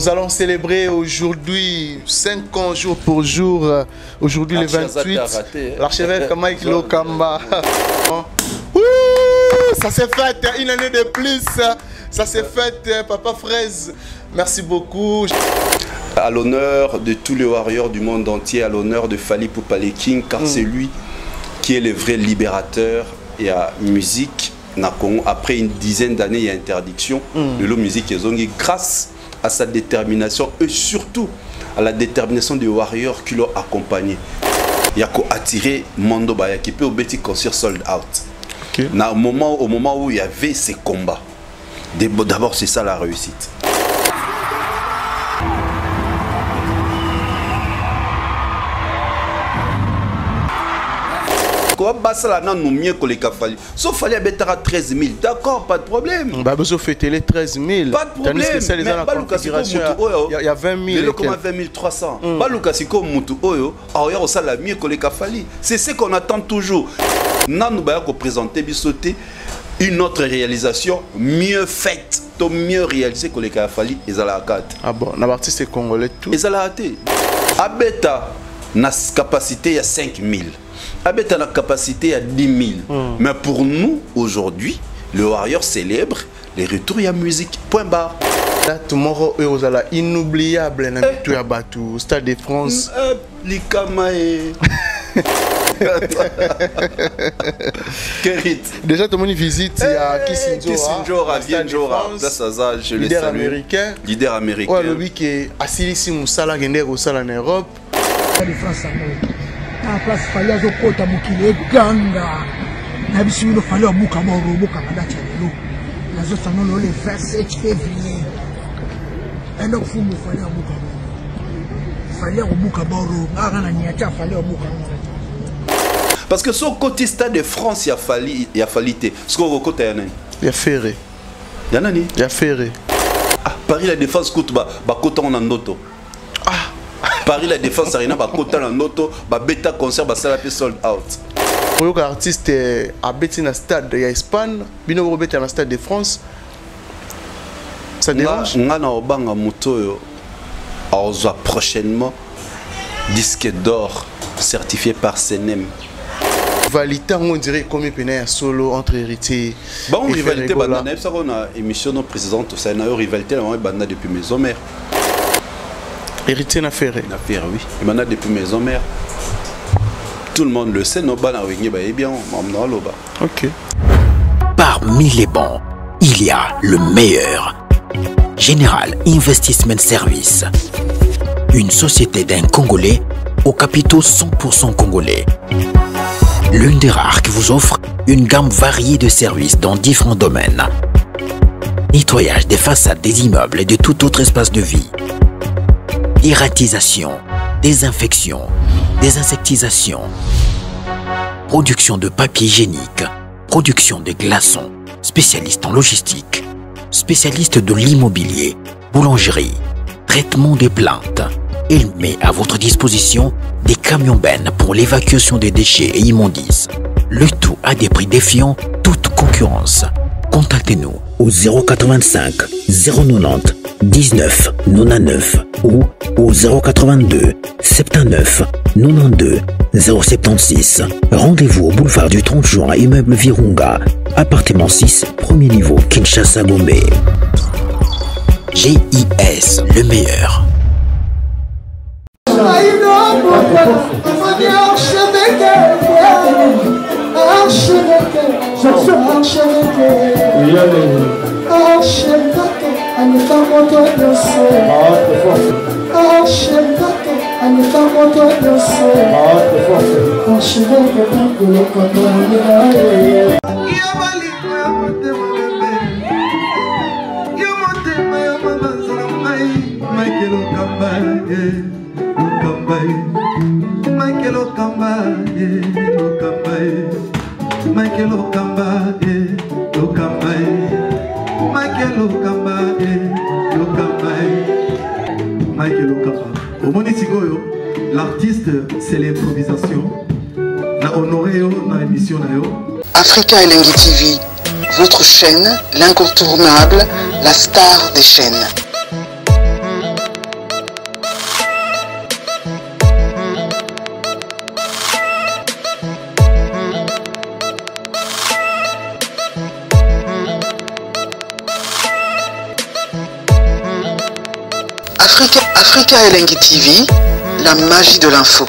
Nous allons célébrer aujourd'hui 5 ans jour pour jour, aujourd'hui le 28, l'archevêque Mike Lokamba. Ça s'est fait une année de plus, ça s'est fait Papa Fraise, merci beaucoup. À l'honneur de tous les warriors du monde entier, à l'honneur de Fally Ipupa le King, car c'est lui qui est le vrai libérateur et à musique. Après une dizaine d'années, il y a interdiction de la musique et zongi grâce à sa détermination et surtout à la détermination des warriors qui l'ont accompagné. Il a attiré Mondo Baya qui peut au petit concert sold out. Au moment où il y avait ces combats, d'abord c'est ça la réussite. Sauf fallait mettre à 13 000, d'accord, pas de problème. Bah, vous fêtez les 13 000. Pas de problème. Il y a 20 000. Il y a 20 300. C'est ce qu'on attend toujours. Nous allons présenter une autre réalisation mieux faite, mieux réalisée que les Kafali et Zalakat. Ah bon, l'artiste congolais tout. Et Zalakat. Abeta, na capacité à 5 000. Abeta la capacité à 10 000. Mais pour nous, aujourd'hui, le Warrior célèbre les retours à musique. Point barre. Là, tomorrow, vous allez inoubliable dans le Batou, Stade de France. Likamae. Déjà, tout le monde visite à Kissinger, Vienjora, je le salue. Américain. Leader américain. Ouais, le week est assis Moussala Gender au Sal en Europe. La place fallait au kota mukile ganga na bisimu fallait au buka moro buka madacha lelo na zo sanono le 27 février et donc fumu fallait au buka fallait au buka moro ngara na niacha fallait au buka parce que son côté Stade de France il a fallité ce qu'on côté yana il y a ferré yanani il y a ferré Paris la défense coûte ba côté on en auto Paris la défense arena ba kota na noto ba beta concert ba sala pe sold out. Pour les artistes à beti na stade ya Espagne, bino ko beta na Stade de France. Ça dérange? Nga na obanga moto aozwa prochainement disque d'or certifié par CNM. Valita on dirait comme pena solo entre héritiers. Bon rivalité banda na ça on a émission non précédente ça na rivalité na banda depuis Maison Mère. Héritier n'a ferré. N'a ferré, oui. Il m'en a depuis Maison Mère. Tout le monde le sait, nos bancs est bien, ok. Parmi les bons, il y a le meilleur. Général Investment Service. Une société d'un Congolais aux capitaux 100% congolais. L'une des rares qui vous offre une gamme variée de services dans différents domaines. Nettoyage des façades des immeubles et de tout autre espace de vie. Irratisation, désinfection, désinsectisation, production de papier hygiénique, production de glaçons, spécialiste en logistique, spécialiste de l'immobilier, boulangerie, traitement des plaintes. Il met à votre disposition des camions-bennes pour l'évacuation des déchets et immondices. Le tout à des prix défiant toute concurrence. Contactez-nous au 085 090 19 99 ou au 082 79 92 076. Rendez-vous au boulevard du 30 juin, immeuble Virunga, appartement 6, premier niveau, Kinshasa, Gombe. GIS, le meilleur. L'artiste, c'est l'improvisation. La honoré dans l'émission. Africa Elengi TV, votre chaîne, l'incontournable, la star des chaînes. Africa Elengi TV, la magie de l'info.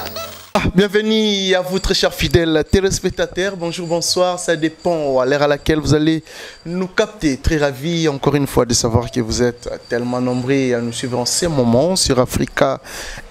Bienvenue à vous très chers fidèles téléspectateurs, bonjour, bonsoir, ça dépend à l'heure à laquelle vous allez nous capter. Très ravi encore une fois de savoir que vous êtes tellement nombreux à nous suivre en ces moments sur Africa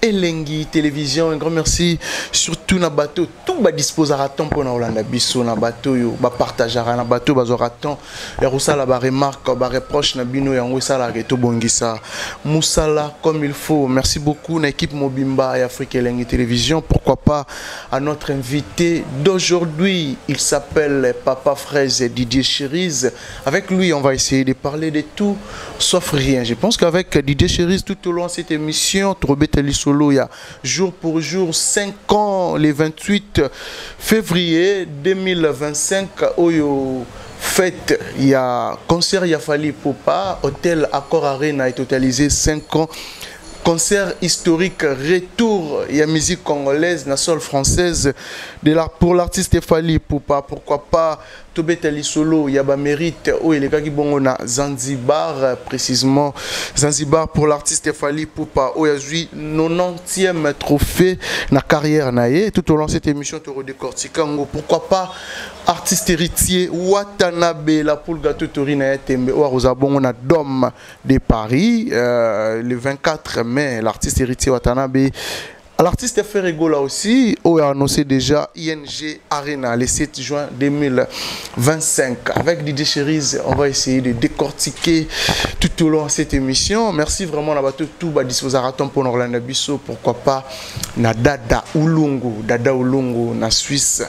Elengi Télévision. Un grand merci surtout na bateau, tout va disposer à temps pour nous Hollande biso na bateau yo ba partager na bateau bazora temps et rusala ba remarque ba reproche na bino yango sala reto bongisa musala comme il faut. Merci beaucoup na équipe Mobimba et Africa Elengi Télévision. Pourquoi pas à notre invité d'aujourd'hui, il s'appelle Papa Fraise Didier Chériz. Avec lui on va essayer de parler de tout sauf rien. Je pense qu'avec Didier Chériz tout au long de cette émission Trobeteli Solo, il y a jour pour jour 5 ans, les 28 février 2025 Oyo fête, il y a concert Yafali Poupa, hôtel Accor Arena est totalisé 5 ans. Concert historique, retour, il y a musique congolaise, nationale française, pour l'artiste Fally Poupa, pourquoi pas Tobeteli Solo, il y a ba mérite, où il est qui bon on a Zanzibar, précisément Zanzibar pour l'artiste Fally Poupa, où il y a eu 90e trophée na carrière naie, tout au long de cette émission tu redécortiquant, pourquoi pas artiste héritier Watanabe, la poule gâteau Torina Tembe, où on a Dom de Paris, le 24 mai, l'artiste héritier Watanabe. L'artiste Ferrego là aussi, on a annoncé déjà ING Arena le 7 juin 2025. Avec Didier Chériz, on va essayer de décortiquer tout au long de cette émission. Merci vraiment à tout bas disposer à temps pour Orlando Bisso. Pourquoi pas na Dada Ulungu na Suisse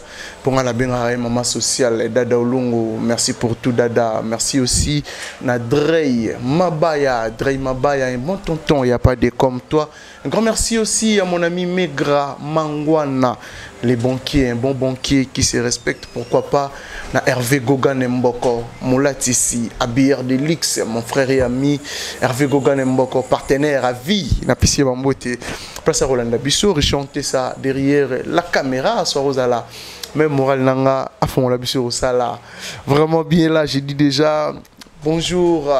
pour la benga maman sociale Dada Ulungu. Merci pour tout Dada. Merci aussi na Drey Mabaya, un bon tonton, il n'y a pas de comme toi. Un grand merci aussi à mon ami Megra Mangwana, les banquiers, un bon banquier qui se respecte, pourquoi pas, na Hervé Gogan Mboko, Moulatisi, Abir Delix, mon frère et ami, Hervé Gogan Mboko, partenaire à vie, na Pissi Bambote, place à Rolanda Bisso, rechanter ça derrière la caméra, soit Rosala, même Moral Nanga, à fond la Bisso Rosala, vraiment bien là, j'ai dit déjà, bonjour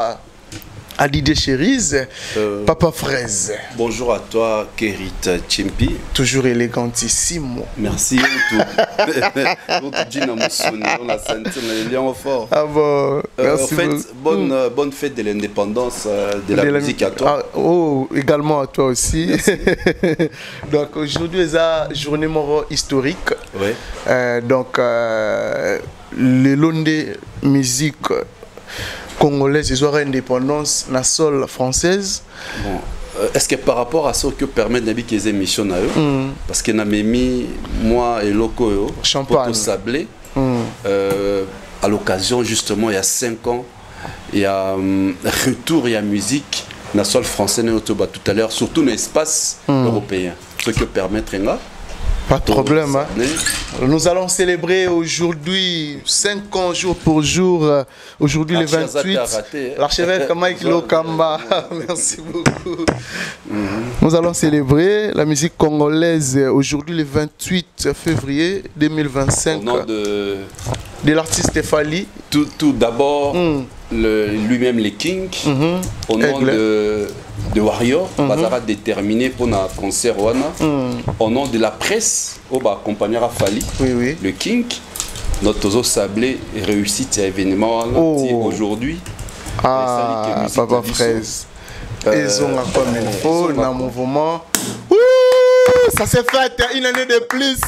à Didier Chériz, Papa Fraise. Bonjour à toi, Kérit Tchimpi. Toujours élégantissimo. Merci. On a senti le lien fort. Ah bon, merci. En fait, bonne fête de l'indépendance de la musique à toi. Ah, oh, également à toi aussi. Donc aujourd'hui, c'est une journée historique. Oui. Donc, le long de musique congolaise, ils auraient indépendance nationale française. Bon, est-ce que par rapport à ce que permet Nabi qu'ils émissions parce que Namemi, moi et Loco, Champagne Sablé, à l'occasion justement il y a 5 ans, il y a retour, il y a musique nationale française tout à l'heure, surtout dans l'espace européen. Ce que permettre là. Pas de problème. Hein. Nous allons célébrer aujourd'hui 5 ans jour pour jour. Aujourd'hui le 28. L'archevêque Mike Lokamba. Merci beaucoup. Nous allons célébrer la musique congolaise aujourd'hui le 28 février 2025. Au nom de l'artiste Fally. Tout d'abord, lui-même les King, au nom de Warrior, Bazara déterminé pour un concert au nom de la presse, on va accompagner Fally, le King, notre sablé réussite à événement aujourd'hui. Ah, Papa Fraise. Ils ont comme il faut, dans le mouvement. Ça s'est fait une année de plus.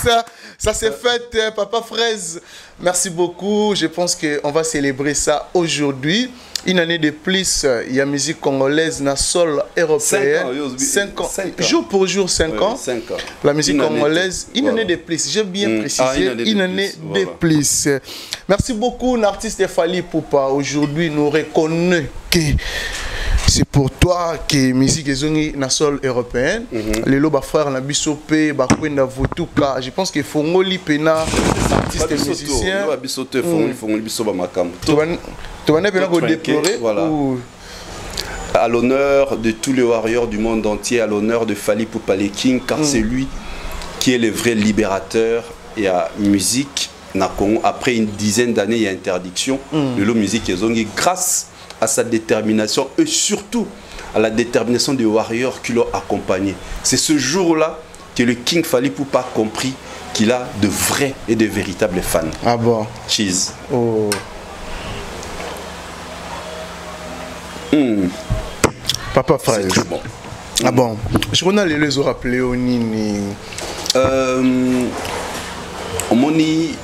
Ça s'est fait, Papa Fraise. Merci beaucoup. Je pense qu'on va célébrer ça aujourd'hui. Une année de plus, il y a musique congolaise, na sol européenne. 5 ans. Jour pour jour, 5 ans. 5 ans. La musique congolaise, une année de plus. J'ai bien précisé, une année de plus. Merci beaucoup, l'artiste Fally Poupa. Aujourd'hui, nous reconnaissons que c'est pour toi que la musique est na sol européenne. Les loba frères na bisopé, bakwenda votuka. Je pense qu'il faut ngoli pena artiste et musicien. Voilà. À l'honneur de tous les warriors du monde entier, à l'honneur de Fally Poupa King, car c'est lui qui est le vrai libérateur et à musique. Après une dizaine d'années, il y a interdiction. Le musique est grâce à sa détermination et surtout à la détermination des warriors qui l'ont accompagné. C'est ce jour-là que le King Fally Ipupa a compris qu'il a de vrais et de véritables fans. Ah bon? Cheese. Oh. Papa frère. C'est très bon. Ah bon? Je connais les autres rappelés au Nini. Omoni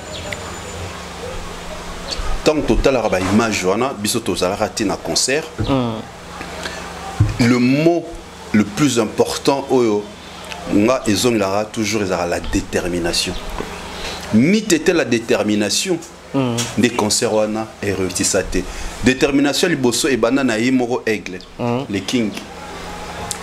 tant total à image wana bisoto za raté na concert. Le mot le plus important oyo nga ezong lara toujours la détermination. Ni était la détermination des concerts wana et réussi ça té. Détermination liboso et banana yimoro aigle les King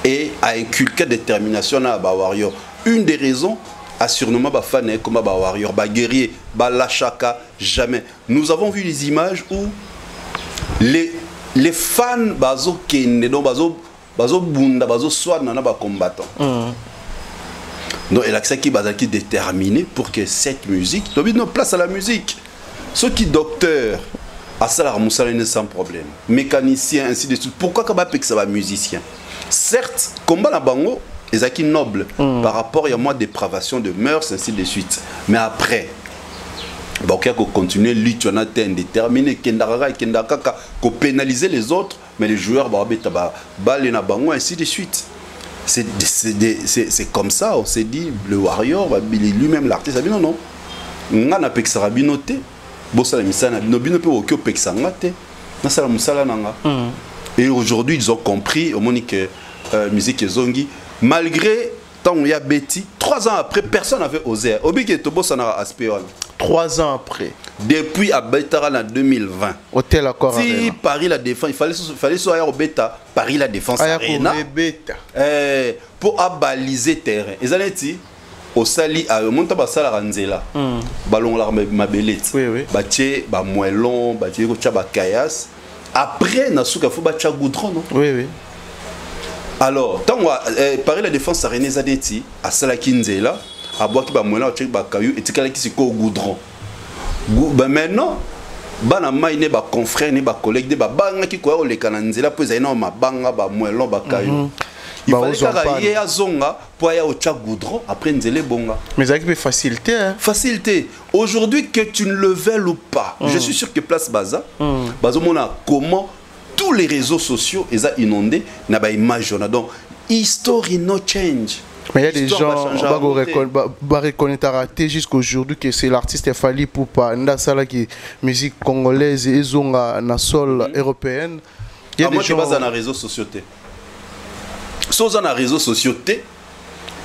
et a inculqué détermination na ba warrior. Une des raisons a surnommé ba fan comme ba warrior, ba guerrier, ba lachaka, jamais. Nous avons vu les images où les fans bazo kende donc bazo bunda bazo soit nana ba combattant. Donc il a qui bazaki déterminé pour que cette musique doit une place à la musique. Ceux qui docteurs à ça la sans problème, mécanicien ainsi de suite. Pourquoi quand que ça va musicien? Certes, combat la bango les acquis nobles par rapport à moi dépravation de mœurs ainsi de suite. Mais après, bon, on continue lutte, on a déterminé qu'on pénaliser les autres, mais les joueurs bango ainsi de suite. C'est comme ça, on s'est dit le warrior, lui-même l'artiste a dit non non. On a pek sarabinoté, bossa misana bino pe okyo pek sangate, na sala musala nanga. Et aujourd'hui ils ont compris au monique musique zongi. Malgré tant il y a Betty, 3 ans après, personne n'avait osé. Obi Tobo s'en a aspiré. 3 ans après. Depuis à Betara en 2020. Hôtel Accor Arena. Si Paris la défense, il fallait soit au Beta, Paris la défense Arena. Pour abaliser terrain. Ils allaient dire au Sali à Montaba Salaranzela. Ballon la mabelette. Oui oui. Baché, ba moellon, baché ko tcha ba kayas. Après nasuka faut bacha goudron non. Oui oui. Alors, tant que Paris la défense a René Zadeti, à Salakinzela, à Boaki Bamoula, à Tchèque Bakayou, et Tikala qui se au goudron. Maintenant, Bana Maïne, ba confrère, ba collègue, ba banga qui quoi, les Kananzela, puis ils ont ma banga, ba moellon, Bakayou. Il fallait qu'il y ait à Zonga pour aller au Tchèque goudron, après Nzele Bonga. Mais ça peut faciliter. Hein? Facilité. Aujourd'hui, que tu ne le veuilles ou pas, je suis sûr que Place Baza, Baza Mona, comment tous les réseaux sociaux ils ont inondé n'a pas image donc history no change. Mais il y a des gens qui reconnaître jusqu'aujourd'hui que c'est l'artiste Fally Ipupa Ndasala qui musique congolaise et ils ont na sol européenne. Il y a des gens qui sont dans les réseaux sociaux. Sont dans les réseaux sociaux.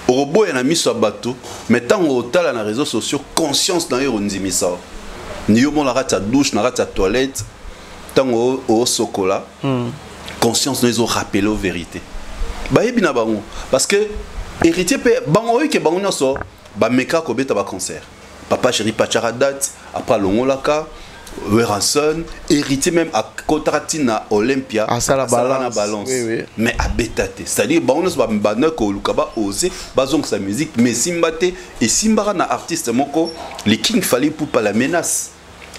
Au robot il a mis sur bateau mais tant au tal dans les réseaux sociaux conscience dans les ronzimisa. Ni au mon la rate douche na rate toilette. Au Sokola, conscience nous ont rappelé aux vérités. Parce que héritier bangoy que bangoy so ba meka ko beta ba concert. Papa chéri Pachara date après Longolaka, Weranson, héritier même à Kotratina Olympia à la balance. Oui, oui. Mais à betate, c'est-à-dire bangoy so ba mbana ko lukaba oser bazong sa musique mais simbate et simbara na artiste moko les King Fally Ipupa la menace.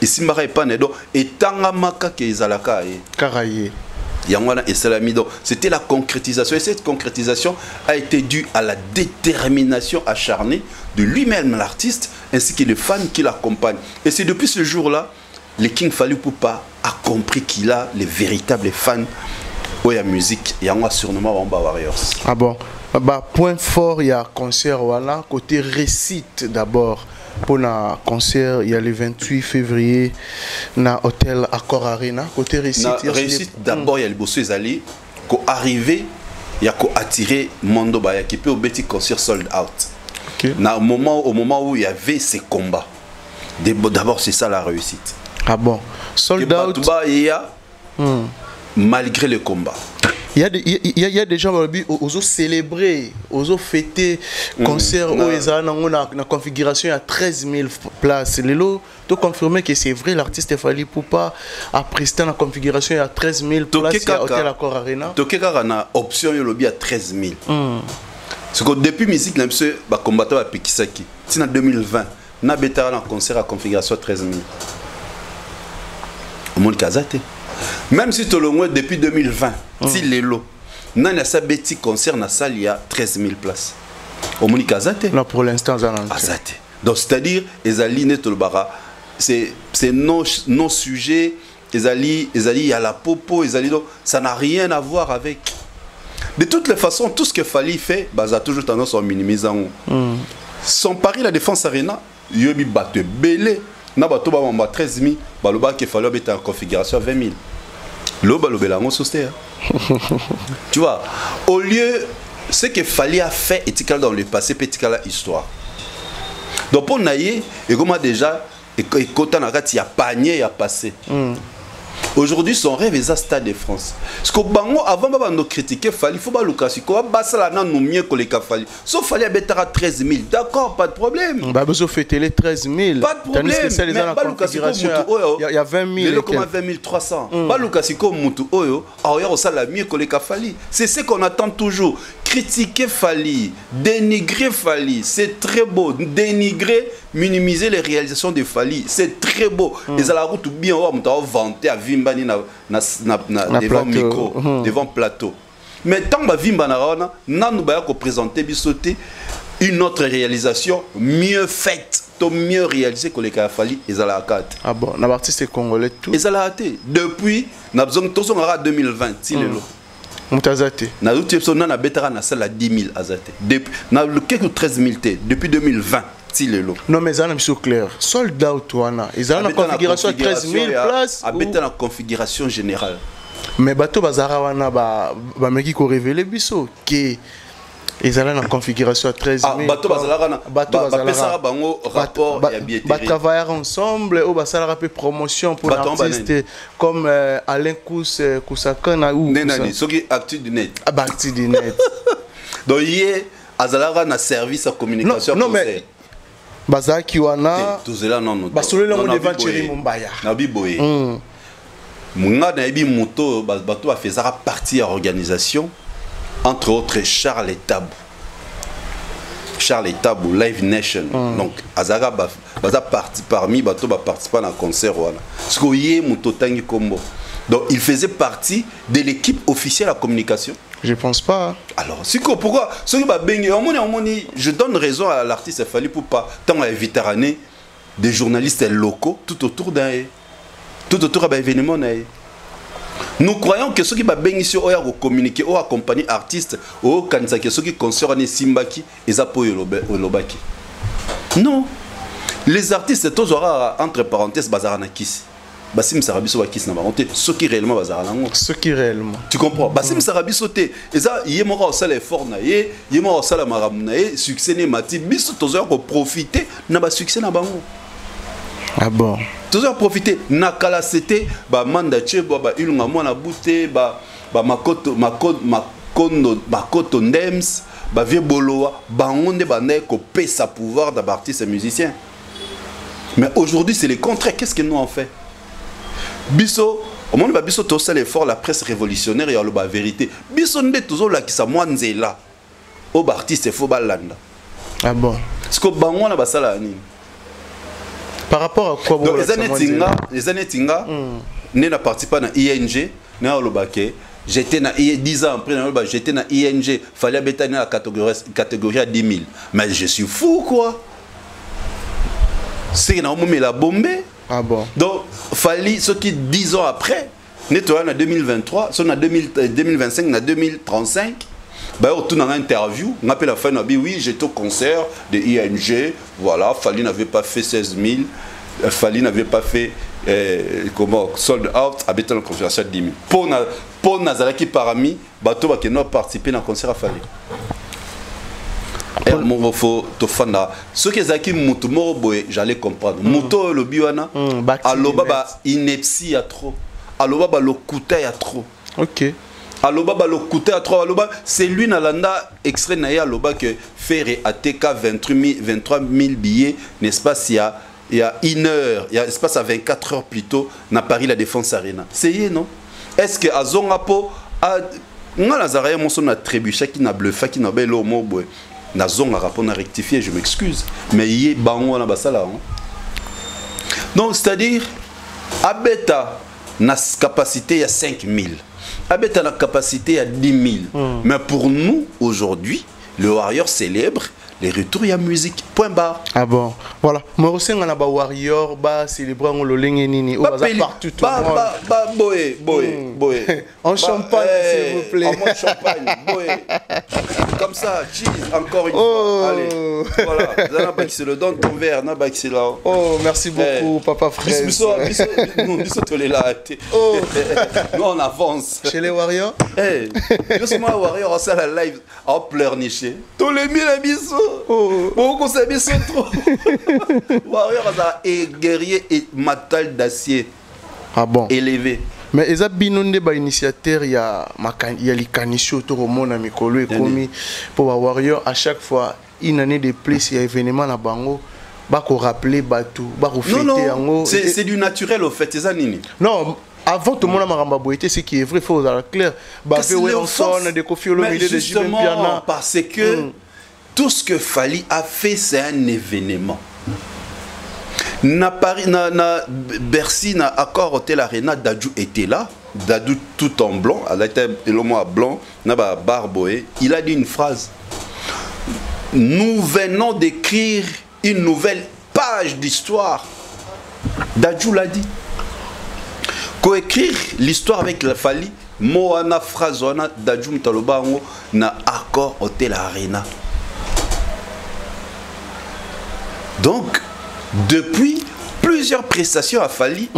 Et si Mara est pas né, et Tangamaka qui est à la caille. Caraïe. Yangwana et Salamido. C'était la concrétisation. Et cette concrétisation a été due à la détermination acharnée de lui-même, l'artiste, ainsi que les fans qui l'accompagnent. Et c'est depuis ce jour-là, le King Fally Ipupa a compris qu'il a les véritables fans de la musique. Yangwa surnommé Wamba Warriors. Ah bon. Bah, point fort, il y a concert, voilà. Côté récite d'abord. Pour le concert, il y a le 28 février dans l'hôtel Accor Arena. Côté réussite, d'abord, il y a le bosso Ezali. Quand arrivé, il y a attiré Mondo Baya qui peut au petit concert sold out. Au moment où il y avait ces combats. D'abord, c'est ça la réussite. Ah bon? Sold out. Malgré le combat. Il y a des gens qui ont célébré, ont fêté concert où ils ont une configuration à 13 000 places. Les lots, tu confirmes que c'est vrai, l'artiste Fally Ipupa a presté la configuration à 13 000 places à l'hôtel Accor Arena. Tu as une option à 13 000. Parce que depuis la musique, nous avons combattu à Pikisaki. Si en 2020, nous avons un concert à configuration à 13 000. Au monde Kazate. Même si tu l'as depuis 2020, si les lots, Nani a sa petit concert na salle il y a 13 000 places. Au Monique Azate. Non, pour l'instant, Azate. Donc c'est-à-dire ezali netolbara c'est non sujet ezali il y a la popo ezali donc ça n'a rien à voir avec. De toutes les façons, tout ce que Fally fait, bah, ça a toujours tendance à minimiser. Son pari la défense arena, yobi batte belé. Na bato ba mamba 13 000, ba loba ke Fally être en configuration 20 000. Loba lobela ngo sosté. Tu vois, au lieu ce que Fally a fait étiqual dans le passé, étiqual la histoire. Donc pour naïe, et comme déjà et quand on a il y a panier, il y a passé. Aujourd'hui, son rêve est à Stade de France. Parce que bango avant de critiquer Fally, il faut pas le casser. Quoi, basala na nous mieux que les Fally. Sauf Fally à 13 000. D'accord, pas de problème. Bah besoin fêter les 13 000. Pas de problème. Mais pas le casser il y a 20 000. Le comment 20 300. Pas le casser comme mutu oyo. Alors il y a ça la mieux que les Fally. C'est ce qu'on attend toujours. Critiquer Fally, dénigrer Fally, c'est très beau. Dénigrer, minimiser les réalisations de Fally, c'est très beau. Les à la route bien, on va vanter à Vimbani devant micro, devant plateau. Mais tant que Vimbani, nous allons présenter une autre réalisation mieux faite, mieux réalisée que les Fally et à la carte. Ah bon, l'artiste congolais tout. Et à la depuis, nous avons 2020. Mutazate. Na route na na betara na salle à 10 000 azate. Depuis na le quelque 13 000 depuis 2020 tilelo. Non mais ça n'est pas clair. Sold out wana. Ils ont la configuration 13 000 places. Habiter la configuration générale. Mais bateau bazara wana ba meki ko révéler biso que ils ont la configuration 13 000. Bateau bazara na bazara bango rapport ya billetterie. Ba travailler ensemble ou ba sala rapé promotion pour l'artiste comme Alain Kousakana ou Nenani soki actu du net. Ah bah actu du net. Donc hier azala na service à communication. Non mais bazaki wana tozela non. Basolo le devant Thierry Mumbaya. Na biboye. Munga na ebi moto bato a faisara partie à organisation. Entre autres, Charles Etabou. Charles Etabou, Live Nation. Donc, Azaga baza parti parmi bateau ba participer à un concert wana. Parce que yé mutotangi kombo. Donc, il faisait partie de l'équipe officielle à communication. Je pense pas. Alors, c'est quoi pourquoi ceux qui ba bengi je donne raison à l'artiste Fally pour pas tant à éviter des journalistes locaux tout autour d'un tout autour d'un événement. Nous croyons que ceux qui va bien ici ont communiquer ou accompagner artistes ou kanzaki ceux qui concernent Simbaki et Zapo Lobaki. Non. Les artistes tous aura entre parenthèses bazarana kisi. Basim Sarabiso wa kisi na baronté ceux qui réellement bazarana ngo. Ceux qui réellement. Tu comprends? Basim Sarabiso te et ça yemora osala effort na ye, yemora osala maramu na ye, succès ne mati biso tous aura profiter na ba succès na bango. Ah bon. Toujours profiter. Nakala c'était ba mandache ba ilunga mwana bute ba makoto ndems ba vie boloa ba onde ba neko pesa pouvoir d'artiste et musicien. Mais aujourd'hui c'est le contraire. Qu'est-ce que nous on fait? Biso au monde ba biso to ça l'effort la presse révolutionnaire et la vérité. Biso nde toujours la ki sa mwanzela. O ba artiste faut balanda. Ah bon. Parce que bango na basala ni. Par rapport à quoi? Donc, les années Tinga, nous n'avons participé à ING, nous avons j'étais 10 ans après, j'étais dans ING, il fallait être dans la catégorie à 10 000. Mais je suis fou, quoi. C'est que nous la bombe. Ah bon. Donc, il fallait, ce qui 10 ans après, nous sommes en 2023, nous sommes en 2025, en 2035. Bah, on a une interview, on appelle la fin, oui, j'étais au concert de ING, voilà, Fally n'avait pas fait 16 000, Fally n'avait pas fait, comment, sold out, habitant la conférence de 10 000. Pour Nazaraki parmi, bateau qui n'a participé dans le concert à Fally. Et mon faut te fanda. Ce que Zaki Moutou Moroboé, j'allais comprendre. Moutou le biwana, aloba ba ineptie à trop, aloba ba le kouta à trop. Ok. Aloba ba le coûté à 3 aloba c'est lui nalanda extrait na ya aloba que faire ATK 23 000 billets n'est-ce pas il y a une heure il y a espace à 24 heures plus tôt na Paris la Défense Arena c'est y non est-ce que azonga po a nga nazaraya mon son a trébuché qui n'a bluffé qui n'a belo mo boy na zonga rapport na rectifier je m'excuse mais y bango na basala donc c'est-à-dire abeta na capacité il y a 5 000 Abeta la capacité à 10 000. Mais pour nous, aujourd'hui, le Warrior célèbre les retours à la musique. Point barre. Ah bon. Voilà. Moi aussi, on a un Warrior, bah célébrer le Lengenini. Partout. Boé. En champagne, s'il vous plaît. En champagne, boé. Comme ça, cheese, encore une fois. Allez. Voilà. C'est le don de ton verre. Oh, merci beaucoup, papa frère. Nous, on avance. Chez les Warriors? Justement, Warrior, on s'est la live en pleurniché. Tous les mille bisous. Beaucoup c'est bisous trop. Warrior, est guerrier et matal d'acier. Ah bon? Élevé. Mais ils ont binondé par initiateur, il y a les canichos, tout le monde a mis collé commis pour Warrior. À chaque fois, une année de plus, il y a événement à Bango. Bah qu'on rappeler Batou, bah qu'on fêter non, c'est du naturel au fait, c'est nini. Non, avant tout le monde a maramba boité, ce qui est vrai, faut avoir clair. Bah on sonne des Kofi Olomide, des Jimmy Piana. Parce que tout ce que Fally a fait, c'est un événement. Bercy, na Accor Hotel Arena, Dadju était là. Dadju tout en blanc, elle était blanc, na barboé. Il a dit une phrase. Nous venons d'écrire une nouvelle page d'histoire. Dadju l'a dit. Coécrire l'histoire avec la Fally, Moana phrase wana Dadju mtaloba ngo na Accor Hotel Arena. Donc, depuis plusieurs prestations à Fally,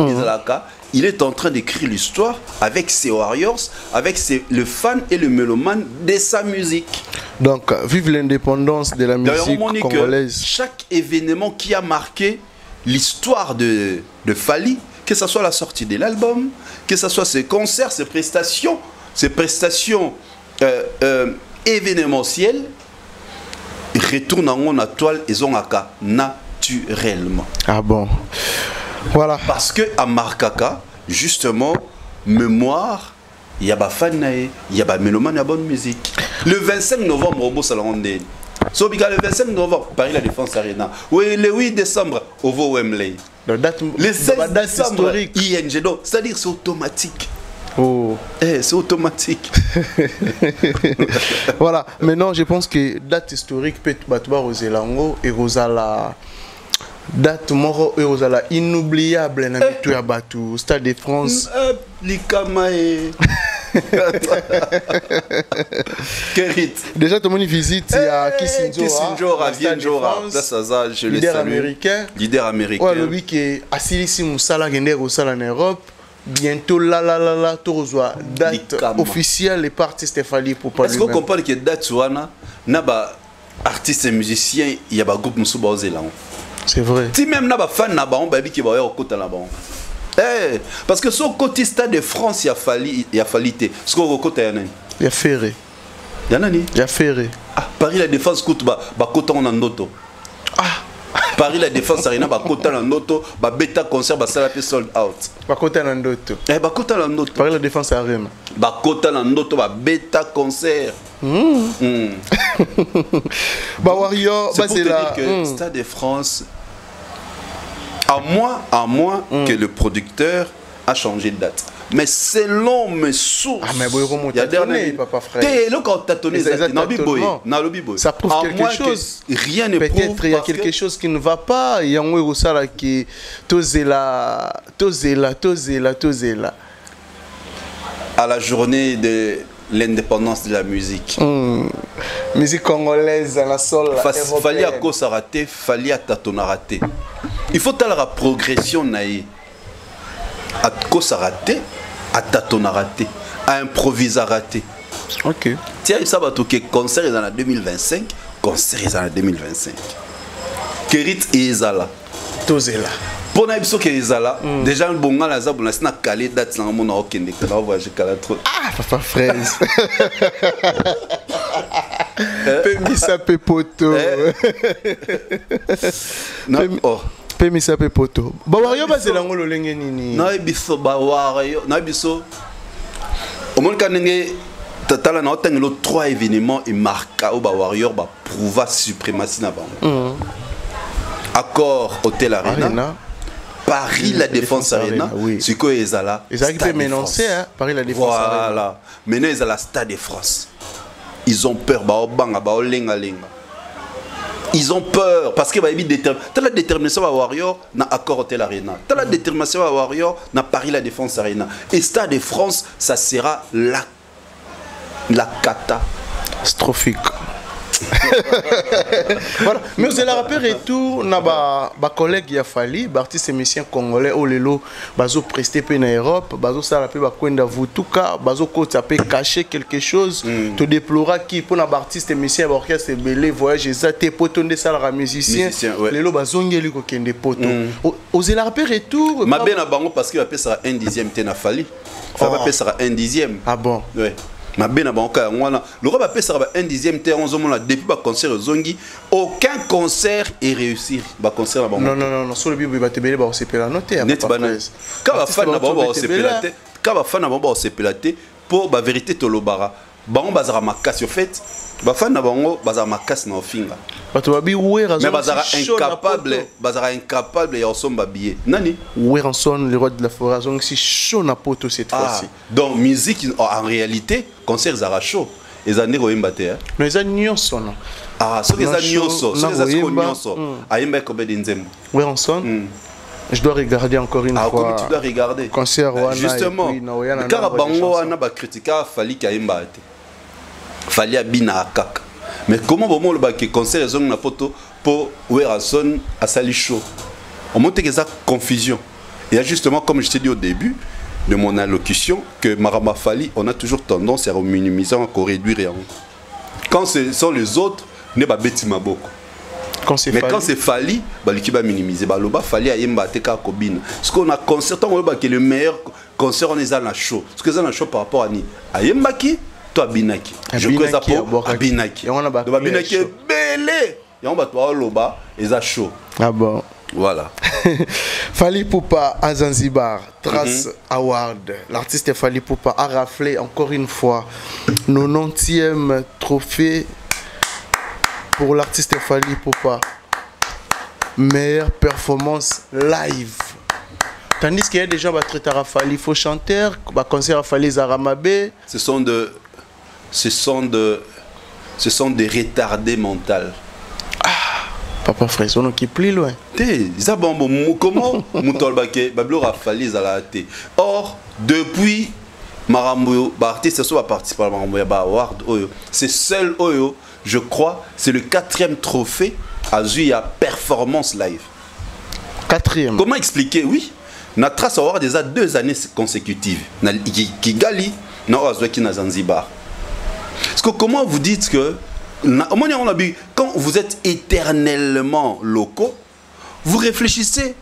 il est en train d'écrire l'histoire avec ses Warriors, avec le fan et le mélomane de sa musique. Donc, vive l'indépendance de la musique congolaise. Chaque événement qui a marqué l'histoire de Fally, que ce soit la sortie de l'album, que ce soit ses concerts, ses prestations événementielles, retournent en la toile et ont naturellement. Ah bon? Voilà. Parce que à Markaka, justement, mémoire, il y a des fans, il y a des mélomanes, il y a bonne musique. Le 25 novembre, au Bosalondé. Le 25 novembre, Paris La Défense Arena. Oui, le 8 décembre, au Wembley. Le 16 décembre, ING. C'est-à-dire c'est automatique. Oh. C'est automatique. Voilà. Maintenant, je pense que date historique peut être Roselango et Rosala. Date moro et Rosala inoubliable na mitu ya Batu Stade de France. Likamae. Déjà tout le monde visite à Kissinger à Vienjora. Ça je le salue. Leader américain. Ouais, le week est Assilisi Moussala Gender au Sala en Europe. Bientôt là tout reçoit date officielle et pas artiste Fally pour parler. Est-ce qu'on comprend que date wana na ba artiste et musicien il y a ba groupe Moussouba Ozelan. C'est vrai. Si même na ba fan na ba on ba bi ki ba yo kota na ba. Parce que son côté Stade de France il y a Fally té. Ce qu'on kota ya nani? Il y a Ferré. Il y a nani? Il y a Ferré. Ah, Paris La Défense coûte ba kota on ndoto. Ah. Paris La Défense Arena ba kota na ndoto ba beta concert ba sala pe sold out. Ba kota na ndoto. Ba kota na ndoto. Paris La Défense Arena. Ba kota na ndoto ba beta concert. Bah Warrior, c'est pour te dire que Stade de France, à moins que le producteur a changé de date. Mais selon mes sources, il y a dernier papa frère. Ça prouve quelque chose. Rien ne prouve. Peut-être il y a quelque chose qui ne va pas. Il y a un Rosala qui tozela. À la journée de l'indépendance de la musique. Musique congolaise, la sol. Fally à cause à rater, Fally à tatona raté. Il faut avoir la progression naïe. À cause à rater, à tatona raté, à improviser raté. Ok. Tiens, ça va toquer concert est en 2025, concert est en 2025. Kerit et Ezala. Tozela. Pour n'aimser que Ezala, déjà le bon gars là, on a s'na calé date dans mon okende, on va voyager trop. Ah, papa fraise. Pemisa pepoto. Pemisa pepoto. Ba Warrior ba zelango lo lenge nini. Na biso ba Warrior, na biso. Au moins quand ngé tatala na otengelo 3 événements et marquent au ba Warrior ba prouva suprématie na bango. Accor Hotel Arena. Paris la Défense Arena, oui. c'est quoi Ezala? Ils arrivent à m'énoncer, hein, Paris la Défense Arena. Voilà. Maintenant, ils ont la Stade de France. Ils ont peur, ils ont peur parce que tu as la détermination à Warrior dans Accor Hotel Arena. Tu as la détermination à Warrior dans Paris la Défense Arena. Et Stade de France, ça sera la catastrophique. Voilà. Mais vous allez rappeler retour na ba collègue ya Fali, artiste musicien congolais au lelo bazo presté pe na Europe, bazo sala pe ba kwenda vutuka, bazo kota pe cacher quelque chose, te déplora qui pour na artiste musicien ba orchestre belé voyage za te potonde sala ra musicien, lelo bazongeli ko kende poto. Vous allez rappeler retour ma ben na bango parce que va pe sera 1/10 te na Fali. Ça va pe sera 1/10. Ah bon. Ouais. Ma ben banka ngwana le roi va sera 1/10 te 11 mois depuis ba concert zongi aucun concert est réussi ba concert na bango non sur le bible ba tebele ba sepela noter net bana ka ba fan na bango ba sepela te ka ba fan na bango ba sepela te pour ba vérité to lobara bango bazara makasi au fait ba fan na bango bazara makasi na ofinga bato babi wera mais bazara incapable ya osomba billet nani Weranson le roi de la forêt donc si chaud na poto cette fois-ci donc musique en réalité concert zara chaud les années royemba te mais les nyonso non ce que les nyonso ayemba ko be nzembo Weranson je dois regarder encore une fois. Comment tu dois regarder concert wana justement car bango wana ba critiquer Fali Kayemba te Fali abina akaka. Mais comment bon le bac concert les na photo pour Weranson à sali show. On monte que ça confusion. Et justement comme je t'ai dit au début de mon allocution que Marama Fali on a toujours tendance à minimiser à réduire. Quand ce sont les autres ne ba beti maboko. Mais quand c'est Fali, qui va minimiser, le Fali a yemba teka kobina. Parce qu'on a concert, on va que le meilleur concert on est à la show. Parce que c'est la show par rapport à ni. Ayemba qui toi binaki. Je crois ça pour binaki. On a binaki belé. Et on va toi loba et ça show. Ah bon. Voilà. Fally Ipupa à Zanzibar, Trace Award. L'artiste Fally Ipupa a raflé encore une fois 90e trophée pour l'artiste Fally Ipupa. Meilleure performance live. Tandis qu'il y a des gens qui traitent à Fally, il faut chanter, qui concert à Fally Zaramabé. Ce sont des retardés mentaux. Papa frère, on qui plus loin. Comment or, depuis Marambo, l'artiste soit participé à Marambo Award, c'est seul, je crois, c'est le 4e trophée à Zuya performance live. 4e. Comment expliquer? Oui, na Trace Award déjà 2 années consécutives. Na Kigali, na Ozwaki na Zanzibar. Parce que comment vous dites que quand vous êtes éternellement locaux, vous réfléchissez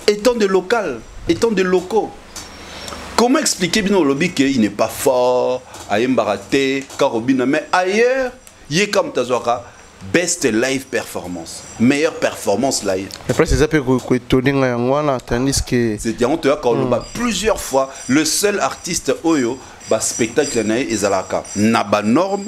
étant des locaux. Comment expliquer bien au lobby qu'il n'est pas fort, Ayembarate, Karobina, mais ailleurs, il est comme Tazwaka, best live performance, meilleure performance live. Après, c'est ça que vous étonnez, tandis que. C'est-à-dire, on te a plusieurs fois, le seul artiste Oyo, spectacle et Zalaka, n'a pas norme.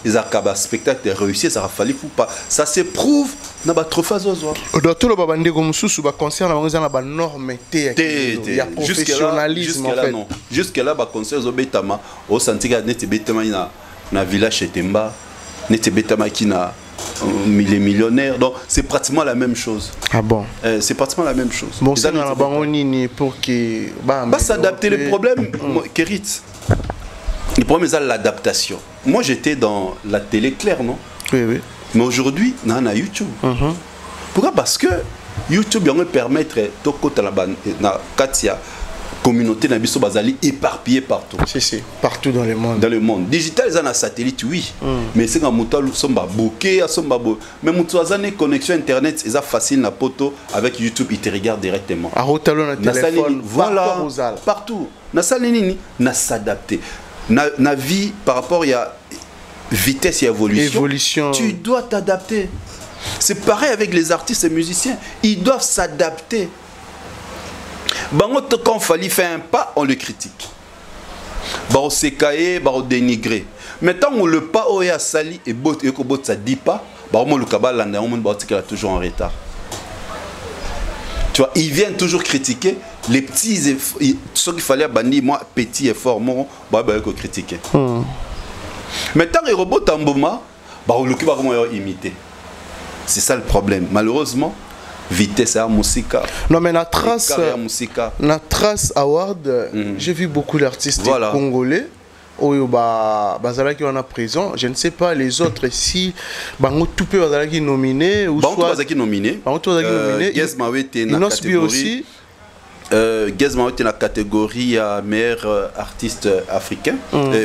Les spectacles réussis, ça a fallu pas. Ça se prouve dans le trophée Zozo. Dans tout le babande comme sous ba concert na ba norme il y a professionnalisme en fait. Jusque là ba concert zo betama au santiga net betama na village Temba, net betama qui na les millionnaires. Donc c'est pratiquement la même chose. Ah bon. C'est pratiquement la même chose. Bon c'est na bangonini pour que s'adapter les problèmes Kerit. Le problème c'est l'adaptation. Moi j'étais dans la télé claire, non? Oui, oui. Mais aujourd'hui, on a YouTube. Pourquoi? Parce que YouTube va permettre de Katia communauté nabiso bazali éparpillée partout. Si, partout dans le monde. Dans le monde. Digital, ils ont un satellite, oui. Mais c'est quand ils sont bokeh, mais ils ont une connexion internet, c'est facile na poto avec YouTube, ils te regardent directement. À téléphone, voilà, partout. Na salinini, na s'adapter. Na vie par rapport à vitesse et évolution, tu dois t'adapter. C'est pareil avec les artistes et musiciens, ils doivent s'adapter. Quand il fallait faire un pas, on le critique. On s'écaille, on dénigre. Maintenant, on le pas au sali et ça dit pas, on le cabal on est toujours en retard. Tu vois, ils viennent toujours critiquer les petits efforts. Ce qu'il fallait bannir, moi, petit effort, moi, bah, critiquer. Mais tant que les robots tamboma, bah, on va imiter. C'est ça le problème. Malheureusement, vitesse à musique. Non, mais la trace award, j'ai vu beaucoup d'artistes congolais. Oyo bazala qui en a prison, je ne sais pas les autres si bango tout peut bazala qui nominé ou soit bazala qui nominé. Gez Mawete na catégorie. Gez Mawete na catégorie meilleur artiste africain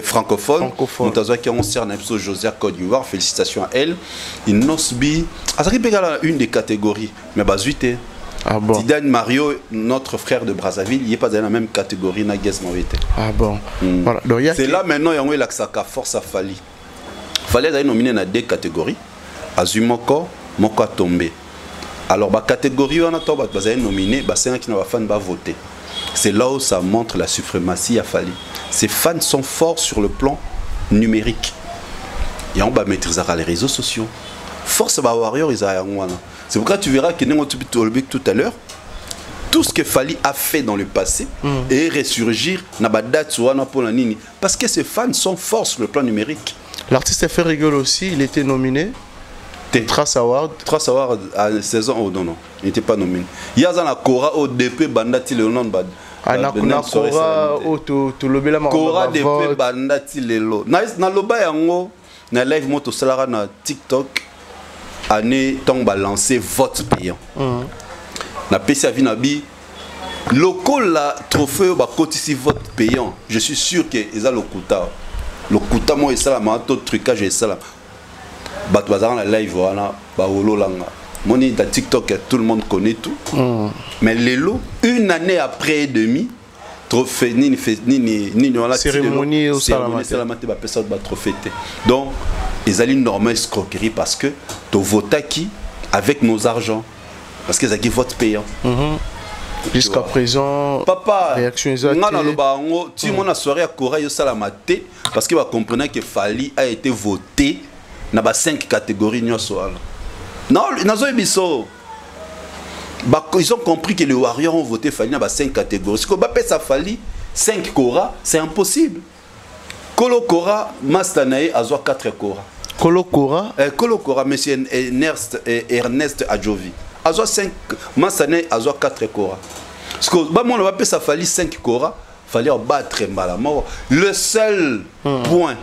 francophone. Mutazo qui a concert na episode José Côte d'Ivoire, félicitations à elle. Inosbi, azaki pegala une des catégories mais bazuite. Ah bon. Zidane Mario, notre frère de Brazzaville, il n'est pas dans la même catégorie na Gez Mawete. Ah bon. Voilà. C'est là maintenant il y a eu l'axaka force à Fali. Fali est nominé dans 2 catégories. Azumoko, Moko a tombé. Alors la catégorie on a nominé, c'est un qui n'a pas fan va voter. C'est là où ça montre la suprématie à Fali. Ces fans sont forts sur le plan numérique. Et on va maîtriser les réseaux sociaux. Force à Warrior ils ont. C'est pourquoi tu verras que tout à l'heure, tout ce que Fali a fait dans le passé et ressurgir parce que ses fans sont forts sur le plan numérique. L'artiste a fait rigoler aussi, il était nominé. Trace Award. Trace Award à 16 ans, oh non, il n'était pas nominé. Il y a un Kora au DP Bandati le nom bad. Kora au Tulobela Kora DP Bandati le lo. Na loba yango na live moto salara na TikTok. Année tombe à lancer vote payant. Na PC Vinabi local la trophée ba ici vote payant. Je suis sûr que ils a le kuta moi et ça la tout trucage et ça la bat bazar la live wana ba wololanga. Moni da TikTok tout le monde connaît tout. Mais les lots une année après et demi trophée ni la cérémonie au salamate ba personne ba trophée. Donc ils allaient une normale escroquerie parce que tu votes qui avec nos argents parce qu'ils ont qui vote payant. Jusqu'à présent, papa, réaction exacte. Tu m'as soirée à Cora yo salamate parce qu'il va comprendre que Fali a été voté dans 5 catégories non, ils ont compris que les Warriors ont voté Fali dans 5 catégories. Si on va ça Fali 5 Cora, c'est impossible. Kolo Kora, Mastanae, a 4 Kora. Kolo Kora, monsieur Ernest Adjovi. A 5, Mastanae, a 4 Kora. Parce que on va appeler ça Fali 5 Kora, fallait battre Malamor. Le seul point,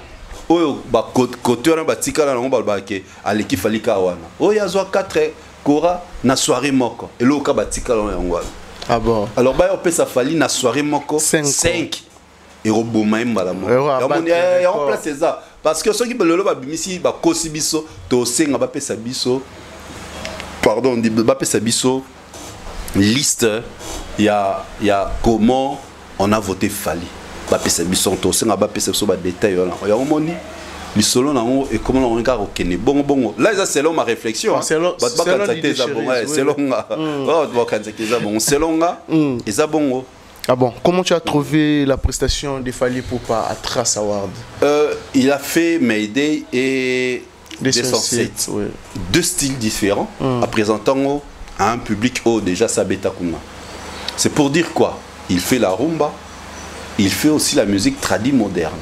côté on va tirer à l'équipe Fali Kawana. Il y a 4 Kora, na soirée moko. Et là, on va tirer ah bon. Alors, on peut ça Fali na soirée moko 5. Et Robomaim Malamor. Et on place ça. Parce que ceux qui veulent le bimisi, bah Kosibiso, Tosenga Bape Sabiso, pardon, on dit Bape Sabiso, liste, il y a comment on a voté Fali. Bape Sabiso, Tosenga Bape Sabiso, bah détail là. Il y a un moment le solo nango et comment on regarde au Kenya. Bon. Là, ça c'est ma réflexion. C'est long. Ah bon, comment tu as trouvé la prestation de Fali Poupa à Trace Award? Il a fait Mayday et Descensite. Oui. 2 styles différents, en présentant à un public déjà Sabeta Kuma. C'est pour dire quoi? Il fait la rumba, il fait aussi la musique tradie moderne.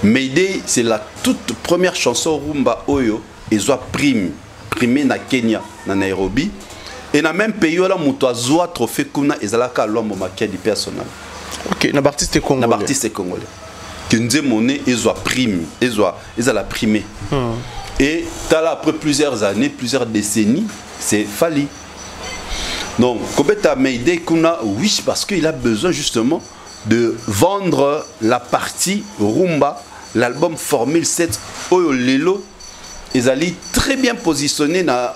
Mayday, c'est la toute première chanson rumba Oyo, et soit primée na Kenya, na Nairobi. Et dans le même pays, là, on a un trophée kuna ezalaka l'homme maquia du personnel. Ok, na artiste congolais. Na artiste congolais. Que nous monnaie ils ont prime, ils ont la primé. Et là après plusieurs années, plusieurs décennies, c'est Fali. Donc, Kobeta Mayday kuna oui parce qu'il a besoin justement de vendre la partie rumba, l'album Formule 7 Oyo Lelo. Ils allaient très bien positionnés na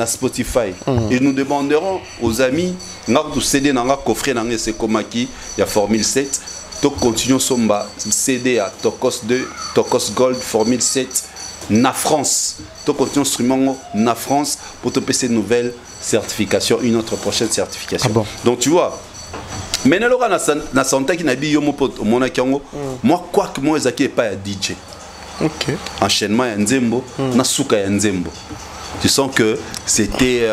Spotify. Et nous demanderons aux amis, nous CD dans un coffret dans ce Komaki, il y a Formule 7. Donc continuons somba CD à Tokos 2, Tokos Gold, Formule 7, na France. Donc continuons instrument na France pour te passer une nouvelle certification, une autre prochaine certification. Ah bon. Donc tu vois, maintenant na santé qui n'a pas yomo pot mon akango, moi quoi que moi ezaki pas à DJ. Ok. Enchaînement ya Nzembo, na souka ya Nzembo. Tu sens que c'était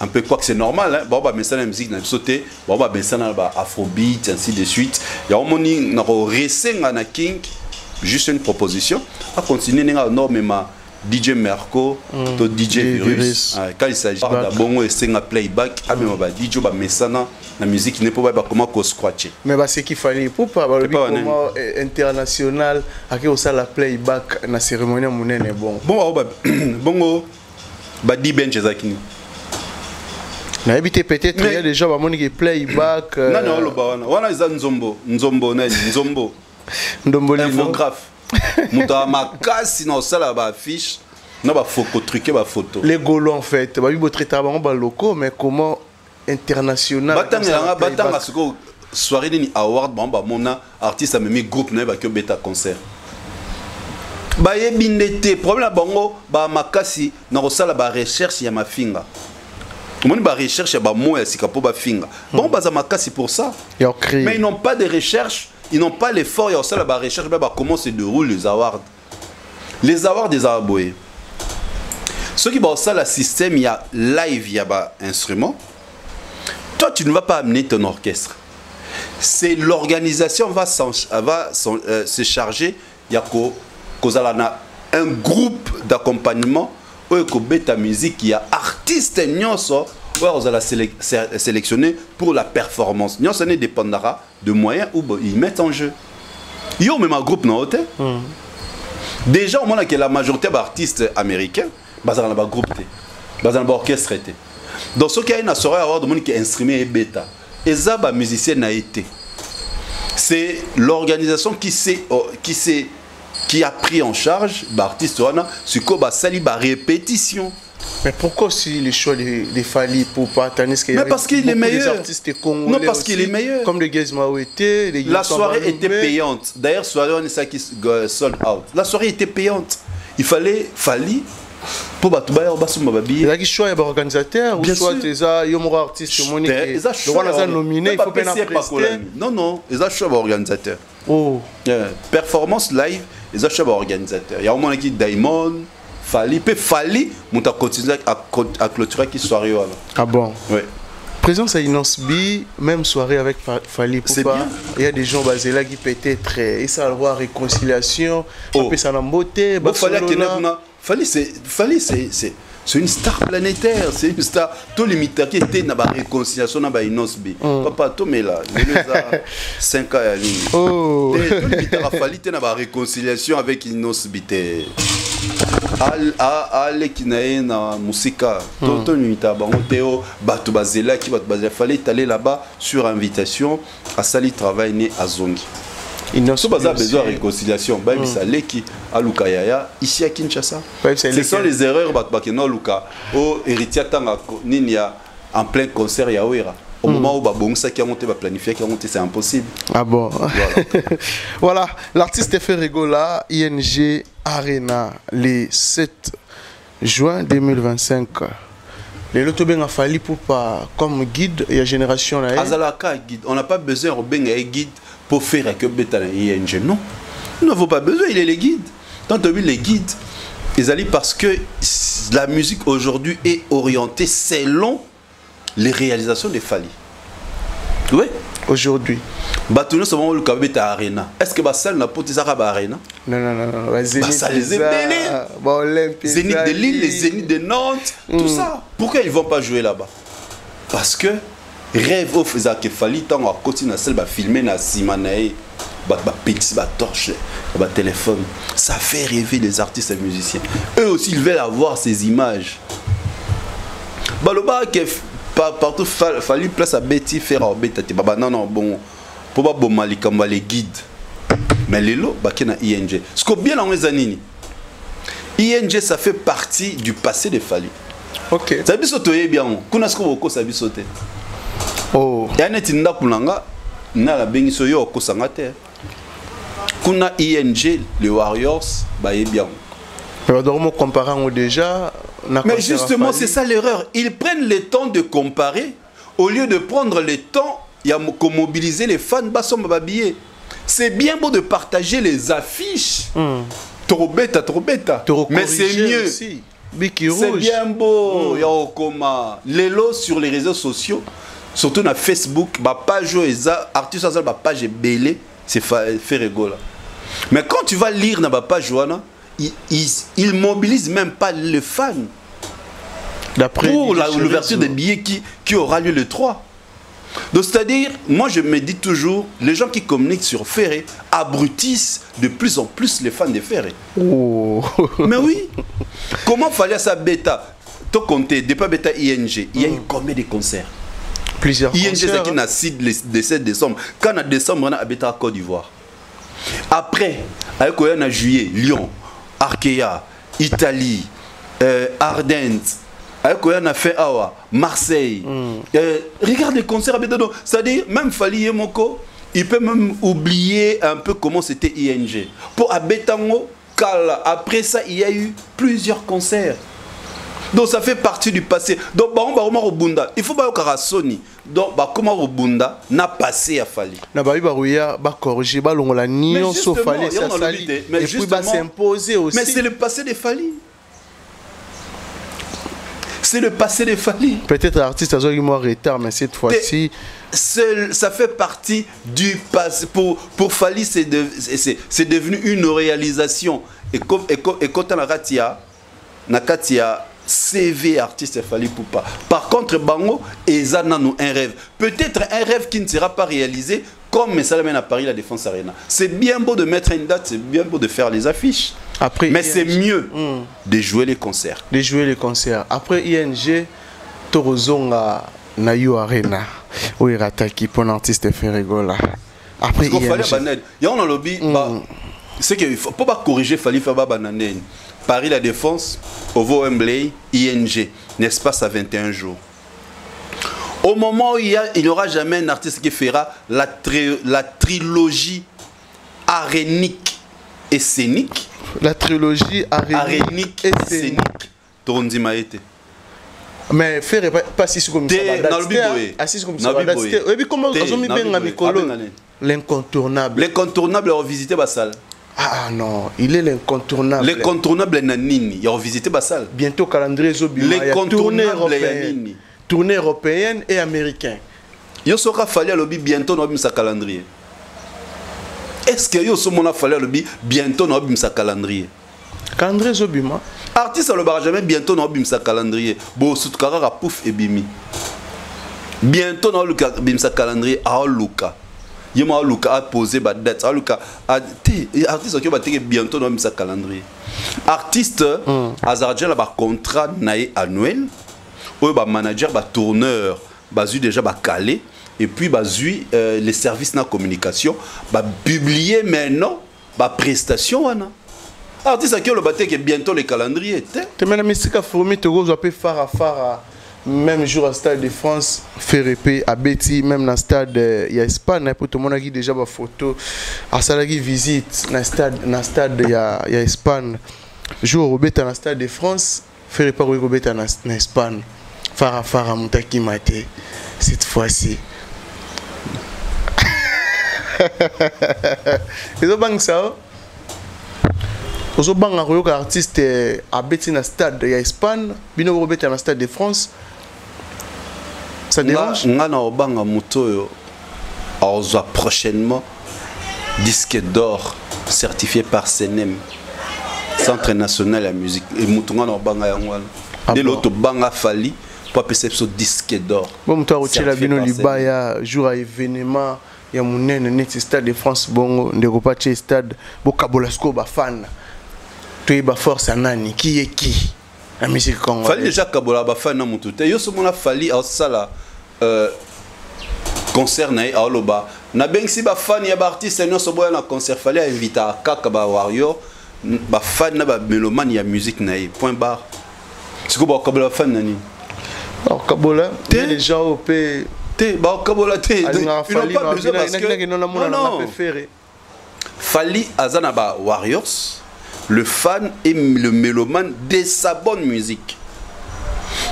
un peu quoi que c'est normal, hein. Bon, bah, mais ça, la musique, n'a sauté. Bon, bah, mais ça, bah, afrobeat, ainsi de suite. Il y a un moment, on a récent à King, juste une proposition. À continuer, on a énormément DJ Merco, DJ Virus. Quand il s'agit de bon, c'est un playback. Ah, mais bah, DJ, bah, mais ça, la musique n'est pas comment qu'on scratcher. Mais bah, c'est qu'il fallait pour pas le comment international, à qui on la playback na cérémonie monnaie est bon. Bon, bah, bon, bah, di ben chez Zakini. Na habité peut-être il y a des gens qui playback. Non non le bah on a Nzombo Nzombo infographe. Muta makasi na sala ba affiche na ba photo truqué ba photo. Les Gaulois en fait, ba bibo traiter ba locaux mais comment international. Batanga siko soirée ni award ba mona artiste a mis groupe na ba que beta concert. Ba yebindete problème bango ba makasi na sala ba recherche ya mafinga. On a recherche à moi c'est pour finga. Bon bah c'est pour ça. Mais ils n'ont pas de recherche, ils n'ont pas l'effort, il y a aussi la recherche comment se déroulent les awards. Les awards des Arabois. Ceux qui ont ça le système, il y a live, il y a instrument. Toi tu ne vas pas amener ton orchestre. C'est l'organisation va se charger, il y a un groupe d'accompagnement. Ta musique, il y a artistes vous allez sélectionner pour la performance. Ça ne dépendra de moyens où ils mettent en jeu. Il y a même un groupe dans l'hôtel. Déjà, au moment que la majorité d'artistes américains, ils ont un groupe, ils ont un orchestre. Dans ce cas, il y a un monde qui est instrument et bêta. Et ça, les musiciens n'a été. C'est l'organisation qui a pris en charge l'artiste sur quoi sali ba répétition. Mais pourquoi si les choix des Fally pour pas attendre ce qu'il y a? Mais parce qu'il est meilleur. Non, parce qu'il est meilleur. Comme les Gaz Maouete, la soirée était payante. D'ailleurs, soirée on est ça qui sold out. La soirée était payante. Il fallait pour battre bailler basse ma babi. Il y a qui choix il organisateur ou soit des artistes monique. Le roi a nominé, il faut pas prester. Non, ils ont choix organisateur. Oh. Performance live, ils ont choix organisateur. Il y a au moins qui Diamond Fally, on a continué à clôturer qui soirée. Ah bon? Oui. Présence à Inosbi, même soirée avec Fally. C'est bien. Il y a des gens basés là qui peut-être et ça le voir réconciliation. Oh. Ça n'a beauté. Fally c'est une star planétaire, c'est une star. Tout limité qui était dans la réconciliation dans Inosbi. Papa, tout mais là, il y a 5 ans à ligne. Oh. Tout limité à Fally dans la réconciliation avec Inosbi. Ale qui n'a na musika toto limita bango teo bato bazela qui bato bazela fallait aller là-bas sur invitation à sali travail né à Zongi. Ils n'ont pas besoin de réconciliation. Bah bisale qui à Lukayaya ici à Kinshasa. Ce sont les erreurs bato bakeno Luka au héritier tanga ninia en plein concert ya Wera. Au moment où Babongsa qui a monté, va planifier, qui a monté, c'est impossible. Ah bon. Voilà, l'artiste fait Rigola, ING Arena, le 7 juin 2025. Les Lotobeng a fallu pour pas comme guide et la génération là. Azalaka guide, on n'a pas besoin de un guide pour faire que bêta ING. Non, nous n'avons pas besoin, il est les guides. Tant que les guides, ils allaient parce que la musique aujourd'hui est orientée selon les réalisations de Fally. Oui. Aujourd'hui. Batouno sommes le cabet à Arena. Est-ce que Bassal n'a pas été à Arena? Non. Zénith de Lille, les Zénith de Nantes, tout ça. Pourquoi ils ne vont pas jouer là-bas? Parce que rêve au faisant que Fally tant à continuer à celle filmer na Simanae, petit torche, téléphone. Ça fait rêver les artistes et les musiciens. Eux aussi ils veulent avoir ces images. Baloba que partout Fally place à Betty faire bêta non bon pour pas bon malikamba les guides mais les lots bakena ING ce que bien en zanini ING ça fait partie du passé de Fally. OK ça bisoto bien kuna ce que beaucoup ça bisoté oh ya net nda kunanga na la bengiso yo ko sangate kuna ING les Warriors ba bien. Mais on comparant déjà. Mais justement, c'est ça l'erreur. Ils prennent le temps de comparer au lieu de prendre le temps de mobiliser les fans. C'est bien beau de partager les affiches. Trop bêta. Mais c'est mieux. Biki c'est rouge. bien beau. Il y a comment les lots sur les réseaux sociaux, surtout na Facebook, ma page eza artiste azal ma page est belé, c'est fait rigoler. Mais quand tu vas lire dans ma page Joana, il mobilise même pas les fans pour l'ouverture des billets qui aura lieu le 3. Donc c'est-à-dire, moi je me dis toujours, les gens qui communiquent sur Ferré abrutissent de plus en plus les fans de Ferré. Oh. Mais oui, comment fallait ça bêta? Toi compter, depuis bêta ING, il y a eu combien de concerts? Plusieurs ING concerts. c'est qui n'a 6 le 7 décembre. Quand on a décembre, on a bêta à Côte d'Ivoire. Après, avec on a juillet, Lyon, Arkea, Italie, Ardennes. Avec on a fait Awa, Marseille. Regarde les concerts à Bédano. C'est-à-dire, même Fali Yemoko, il peut même oublier un peu comment c'était ING. Pour Abetango, après ça, il y a eu plusieurs concerts. Donc ça fait partie du passé. Donc, il faut pas Sony. Donc, comment Robunda n'a passé à Fali. Na ba barouya ba corriger ba longola nion so Fali ça sali. Et puis ba s'imposer aussi. Mais c'est le passé de Fali. C'est le passé de Fali. Peut-être l'artiste a eu moins retard, mais cette fois-ci ça fait partie du passé. Pour Fali, c'est devenu une réalisation. Et quand on a Katia, CV artiste Fali Poupa. Par contre, Bango et Zanano un rêve. Peut-être un rêve qui ne sera pas réalisé comme Salamène à Paris, la Défense Arena. C'est bien beau de mettre une date, c'est bien beau de faire les affiches. Après, mais c'est mieux de jouer les concerts. De jouer les concerts. Après ING, Torozonga Nayo Arena. Oui, Rataki pour l'artiste Ferregola. Après ING. Il y a un lobby. C'est qu'il ne faut pas corriger Fali Faba Bananen. Paris la Défense, Ovo Wembley, ING, n'est-ce pas, ça 21 jours. Au moment où il n'y aura jamais un artiste qui fera la trilogie arénique et scénique. La trilogie arénique et scénique. Tondi Maete. Mais faire pas si comme ça. L'incontournable. L'incontournable ont visité Bassal. Ah non, il est l'incontournable. L'incontournable Nanini, ils ont visité Bassal. Bientôt calendrier Zobima. L'incontournable tournée européenne et américaine. Il sera fallu à lobby bientôt dans sa calendrier. Est-ce que il fallu à lobby bientôt dans sa calendrier? Calendrier Zobima. Artiste le bar jamais bientôt dans sa calendrier. Bo Soutkara pouf et bimi. Bientôt dans sa calendrier à Luka. Yema Luka a posé ba date. Luka a artiste qui va te bientôt dans sa calendrier. Artiste Azardja la contrat naé annuel. Ou ba manager ba tourneur bazu déjà ba calé et puis bazu les services na communication ba publier maintenant ba prestation wana. Artiste qui le baté que bientôt les calendriers. Te mena misika fourmi to go zape fara même jour à Stade de France, Ferrépé, à Betty, même dans le stade, il y a Espagne, pour tout le monde qui déjà ma photo, à Salagi visite, dans le stade, il y a Espagne. Jour au dans le Stade de France, Ferrépé au dans l'Espagne. Fara Moutaki Maté, cette fois-ci. Ils ont bang ça. Ils ont bang un artiste à Betty dans le stade, il y a Espagne, Bino au dans le Stade de France. Ça dérange? On prochainement disque d'or certifié par CNM, Centre National de la Musique. Et Moutonga na banga yangwana. Dès l'autre banga Fali pour passer ce disque d'or. Bon, toi tu la bino libaya jour à événement ya munene net Stade de France bongo ndeko pache stade bo Kabolasko ba fan. Tu ba force nani qui est qui? La musique congolaise. Fali déjà Kabola ba fan na mutu te. Yo so mona Fali au sala concert na aloba. Na bengsi ba fan ya ba artiste no so boya na concert Fali a invité à Kaka ba Warrior ba fan na ba mélomane ya musique na point barre. C'est quoi ba Kabola fan nani? Alors Kabola, les gens au pays ba Kabola te. Ils n'ont pas besoin parce que non. Fali azana ba Warriors. Le fan et le mélomane de sa bonne musique.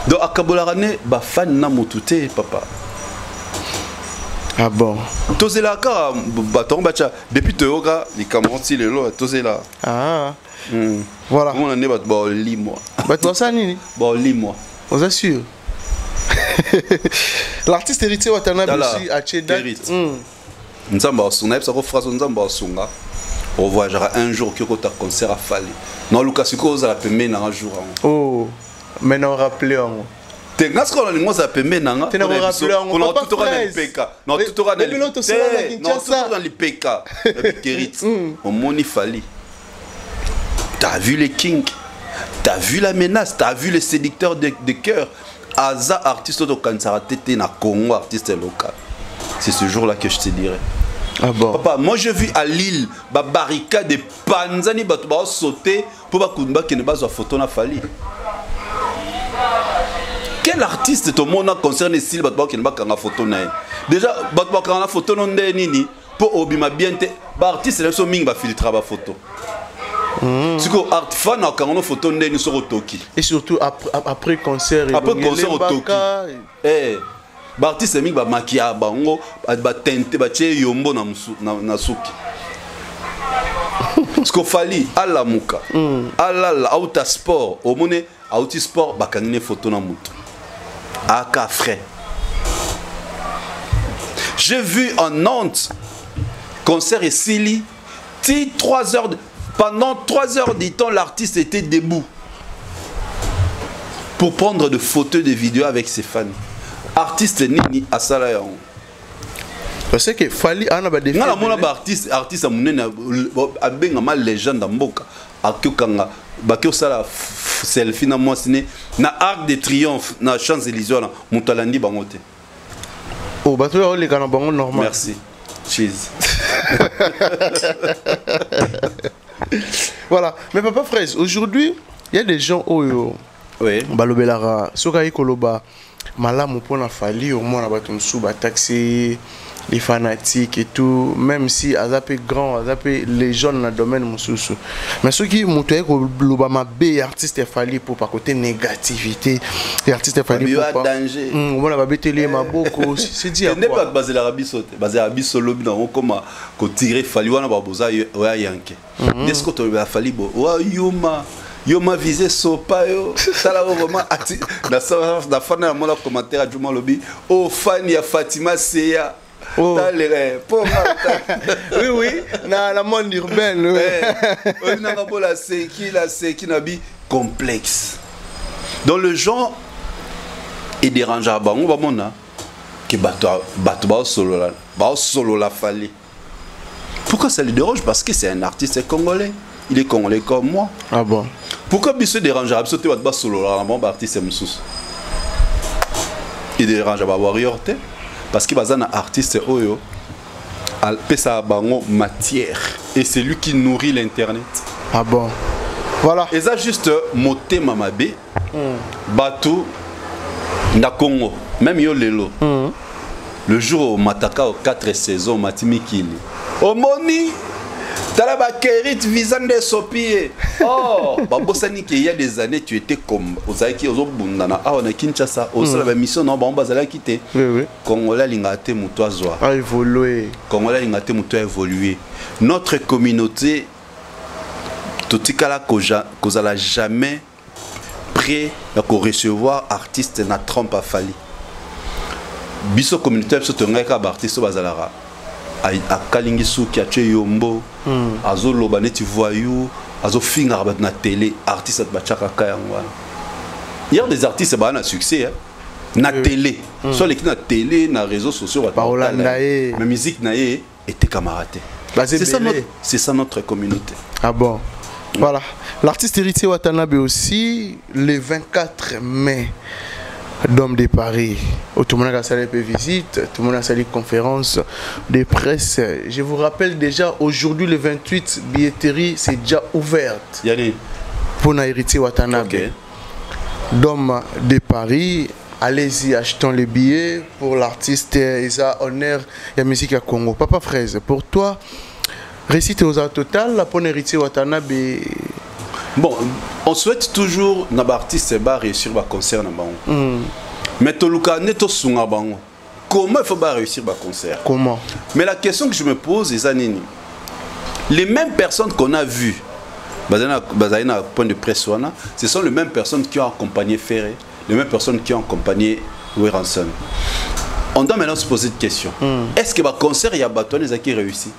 Donc à Kabolarane, ba fan na motute papa. Ah bon. Tozela ka baton bacha depuis Toyoga, les Camerounais le lo tozela. Ah. Voilà. On en est ba li moi. Bah toi ça nini? Bon, lis-moi. On s'assure. L'artiste héritier Watanabe aussi à Chedat. Nzamba Sunga, ça phrase Nzamba Sunga. On voyagera un jour que tu as concert à Fali. Non, Lucas Suko, ça peut mener un jour. Oh, maintenant rappelez en. T'es ce qu'on a dit, moi ça peut mener un. T'es rappelé en. On a tout dans le PK. Non, tout dans le PK. On moni Fali. T'as vu les Kings, t'as vu la menace, t'as vu les séducteurs de cœur. Aza artiste de Kansara Tété na Congo, artiste local. C'est ce jour-là que je te dirais. Ah bon? Papa, moi je vis à Lille, ba barricade de Panzani, ba sauter pour ba Koumba qui ne base à photo na Fali. Quel artiste tout le monde a concerné style ba qui ne base à photo na? Déjà ba na photo non nini pour obima bien te ba artiste là so ming ba filtre ba photo. C'est que art fan a quand on photo ndeni sur Toki. Et surtout après concert. Après concert au Toki. Eh, l'artiste ming ba maquilla bango ba tente ba tie yombo na suki. Ce qu'on Fali ala muka. Ala la auta sport au mone auti sport ba kanine photo na mutu. Aka frais. J'ai vu en Nantes concert et Sili 3 heures pendant 3 heures du temps, l'artiste était debout pour prendre des photos, des vidéos avec ses fans. Artiste Nini Asalayan. Parce que Fali a un défi. Artiste a une mal légende dans Mboka. Akukanga, bakio sala selfie na moi ciné na Arc de Triomphe na Champs-Élysées na Montalandi bangote. Oh, bah tu as les canons bango normal. Merci. Cheese. Voilà, mais papa Fraise, aujourd'hui, il y a des gens où oui. Balobelara, Sokaï Koloba, Malam pour la Fali, au moins on a taxi, les fanatiques et tout, même si Azapé grand, Azapé les jeunes dans le domaine Moussoussou. Mais ceux qui m'ont dit que l'Obama B artiste Fali pour pas côté négativité, et artiste Fali pour pas danger. On a babé télé ma beaucoup, c'est dit à quoi. N'est pas basé l'Arabie Saoudite, basé l'Arabie Saoudite dans comment qu'on tirer Fali wana baboza ouais yanké. Est-ce que tu as Fali bo wa Yoma visé sopa yo. Ça là vraiment na fan na mon commentaire à Juma Lobi. Oh fan ya Fatima Seya. Oh. Oui, oui, dans la monde urbaine. On a pas la séki nabi complexe. Dans le genre et dérange à bango ba mona que bato solo la Fali. Pourquoi ça le dérange? Parce que c'est un artiste congolais. Il est congolais comme moi. Ah bon? Pourquoi il se dérange à sauter bato solo la bon artiste moussous? Il dérange à warrior te. Parce qu'il y a un artiste oyo pesa bango matière et c'est lui qui nourrit l'internet. Ah bon? Voilà. Et ça juste moté mamabe bateau na Congo même yo lelo. Le jour où mataka aux 4 saisons matimi kili. Omoni Talaba Kerit Vizande Sopie. Oh, Babosani qu'il y a des années tu étais comme Ozaki Ozobundana. Ah, on a Kinshasa. Au sein de la mission, non, on va aller quitter. Oui, oui. Congolais l'ingate moutoisoa. A évolué. Congolais l'ingate moutois évolué. Notre communauté, Totikala Kozala jamais prêt à recevoir artiste na trompe à Fali. Biso communauté, biso tongaka artiste bazalara. A Kalingisu qui a tué Yombo, Azo Lobaneti voyou, Azo Fingar na télé, artiste de Bachaka Kayangwa. Il y a des artistes qui ont succès, na télé, soit les qui na télé, na réseaux sociaux, mais musique naé était camaradé. C'est ça notre communauté. Ah bon? Voilà. L'artiste héritier Watanabe aussi, le 24 mai. D'homme de Paris, tout le monde a salé une visite, tout le monde a salé une conférence de presse. Je vous rappelle déjà, aujourd'hui le 28, billetterie c'est déjà ouverte pour l'héritier Watanabe. Okay. D'homme de Paris, allez-y, achetons les billets pour l'artiste Isa Honneur et la musique à Congo. Papa Fraise, pour toi, récite aux total, pour l'héritier Watanabe. Bon, on souhaite toujours que l'artiste réussir à concert. Mais comment il faut réussir à concert? Comment? Mais la question que je me pose, c'est les mêmes personnes qu'on a vues Bazaina point de presse, ce sont les mêmes personnes qui ont accompagné Ferré, les mêmes personnes qui ont accompagné Weranson. On doit maintenant se poser une question. Est-ce que le concert y a bâtonné qui réussi?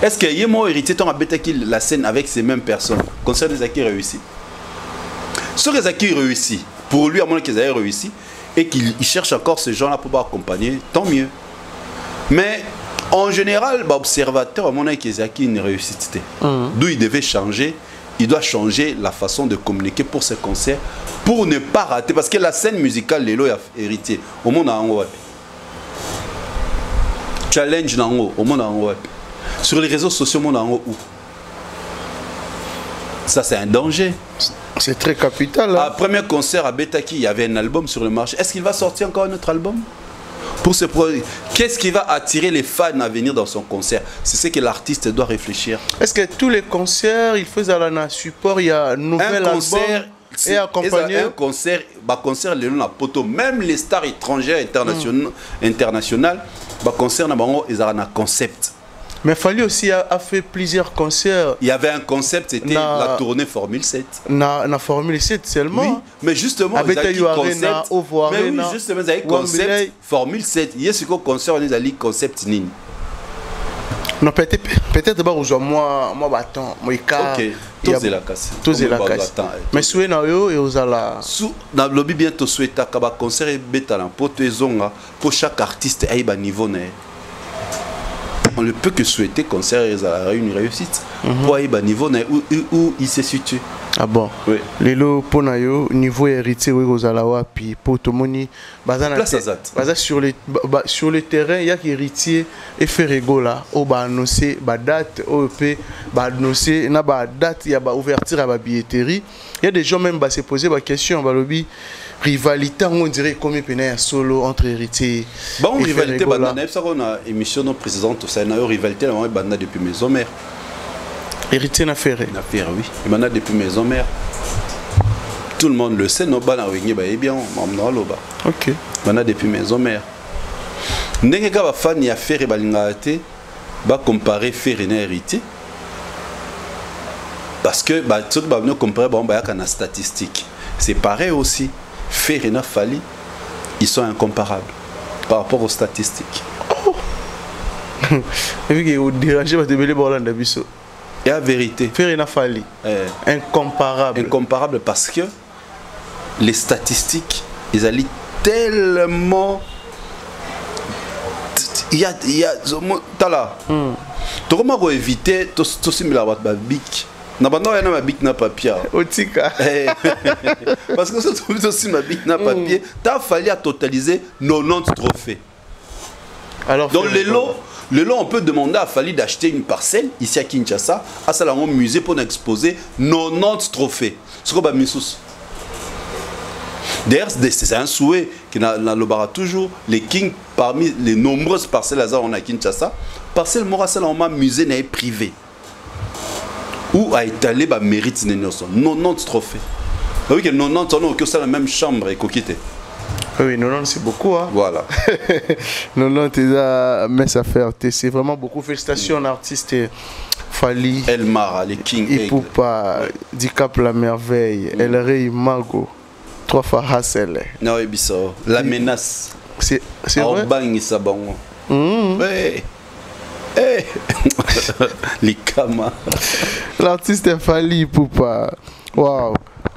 Est-ce que Yemo héritier ton abétaki la scène avec ces mêmes personnes? Le concert des qui réussi? Ce qui réussit, pour lui, à moins qu'ils aient réussi, et qu'il cherche encore ces gens-là pour accompagner, tant mieux. Mais en général, l'observateur, à mon avis, qu'ils aient une réussite. D'où il devait changer. Il doit changer la façon de communiquer pour ces concerts, pour ne pas rater. Parce que la scène musicale, Lélo est héritier. Au monde en haut. Challenge en haut. Au monde en haut. Sur les réseaux sociaux, au monde en haut. Ça, c'est un danger. C'est très capital. À premier concert à Betaki, il y avait un album sur le marché. Est-ce qu'il va sortir encore un autre album? Pour ce projet, qu'est-ce qui va attirer les fans à venir dans son concert? C'est ce que l'artiste doit réfléchir. Est-ce que tous les concerts, il faut aller en support, il y a un nouvel concert et accompagné un concert, concert les la poto, même les stars étrangères internationales, concert ils ont un concept. Mais Fally aussi a fait plusieurs concerts. Il y avait un concept, c'était la tournée Formule 7. La Formule 7 seulement. Oui, mais justement, il y a un concept Formule 7. Il y a ce concert, on a concept nini. Non, peut-être moi bâton, moi ok, tous la casse. Mais souhait na yo et aux ala. Dans le lobby bientôt souhaita que concert est bétalant pour tes zonga pour chaque artiste à un niveau né. On ne peut que souhaiter concert à une réussite pour aller à niveau où il se situe. Ah bon? Oui. Lelo ponayo niveau héritier oui aux alawa puis pour tout moni bazana sur le terrain il y a qui héritier et Ferrego là au ba annoncer ba date au EP ba annoncer na ba date il y a ba ouverture à ba billetterie. Il y a des gens même se poser la question ba lobi rivalité on dirait comme un solo entre héritiers. Bon rivalité banana ça on a émission non présidente ça na rivalité là banana depuis maison mère. Héritier n'a fait rien. Oui. Il m'en a depuis maison mère. Tout le monde le sait, nos bana wengé ba bien, mamna loba. OK. Il m'en a depuis maison mère. Ndenge ka ba fan ya faire balingate ba comparer faire et héritier. Parce que ba tout ba venir comparer ba ya kana statistique. C'est pareil aussi. Faire et Fally, ils sont incomparables par rapport aux statistiques. Oh. Et puis vous dérangez ba tebele ba Hollande biso. Et la vérité. Ferré Fally. Incomparable. Incomparable parce que les statistiques, ils allaient tellement. Il y a. T'as là. Tu comment éviter tout ce que tu bic. N'a pas de bic n'a papier. Otika. Parce que si tu aussi ma bic n'a papier, t'as fallu à totaliser 90 trophées. Alors. Dans les lots. Le long, on peut demander à Fally d'acheter une parcelle ici à Kinshasa, à Salomon musée pour exposer 90 trophées. Ce qu'on va mettre. D'ailleurs, c'est un souhait qui n'a le toujours. Les kings, parmi les nombreuses parcelles à on a Kinshasa, parcelle Mora Salomon musée n'est privé. Où a étalé le mérite de 90 trophées. Oui, que 90, on a que ça la même chambre et coquette. Oui, 90 c'est beaucoup. Hein? Voilà. 90 mais ça fait c'est vraiment beaucoup. Félicitations l'artiste Fally. Elmara, les Kings. Et Poupa, Dicap la merveille, El Rey Mago, 3 fois Hassel. Non, Ebiso, la menace. C'est vrai. Bang ça bon. Ouais. Eh. Les Kama. L'artiste Fally Poupa. Waouh.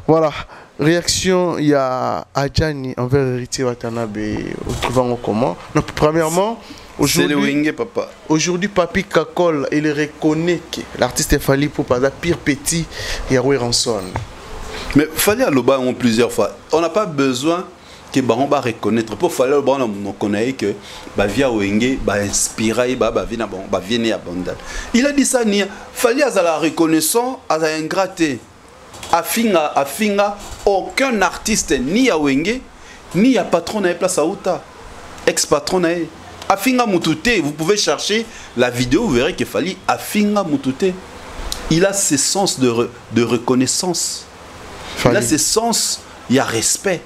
Voilà. Réaction, il y a Adjani envers Héritier Watanabe. Vous trouvez comment? Donc, premièrement, aujourd'hui, Papi Kakol, il reconnaît que l'artiste Fally Poupa, la pire petit, et Yahweh Ranson. Mais Fally à l'Oba plusieurs fois. On n'a pas besoin que on va reconnaître. Pour Fally à l'Oba, on connaît que via Wenge, inspiré, venir à Bandal. Il a dit ça, Fally à la reconnaissance, à la ingraté. Afinga, aucun artiste ni à Wenge, ni à patron à place à Outa. Ex-patron à Afinga Mutute, vous pouvez chercher la vidéo, vous verrez qu'il fallait Afinga Mutute. Il a ses sens de reconnaissance. Il a ses sens, il y a respect.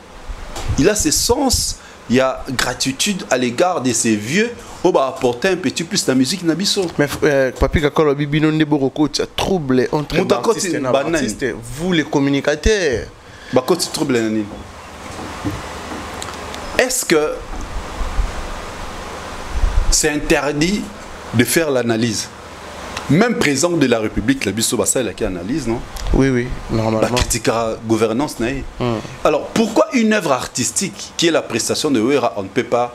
Il a ses sens, il y a gratitude à l'égard de ces vieux on va apporter un petit plus de musique na biso. Mais papi kakolo bibino ndebo coach trouble entre artistes et vous les communicateurs. Ba coach trouble nani. Est-ce que c'est interdit de faire l'analyse? Même président de la République, la biso basa qui analyse, non? Oui, normalement. La critique à gouvernance naïe. Alors pourquoi une œuvre artistique qui est la prestation de Wera, on ne peut pas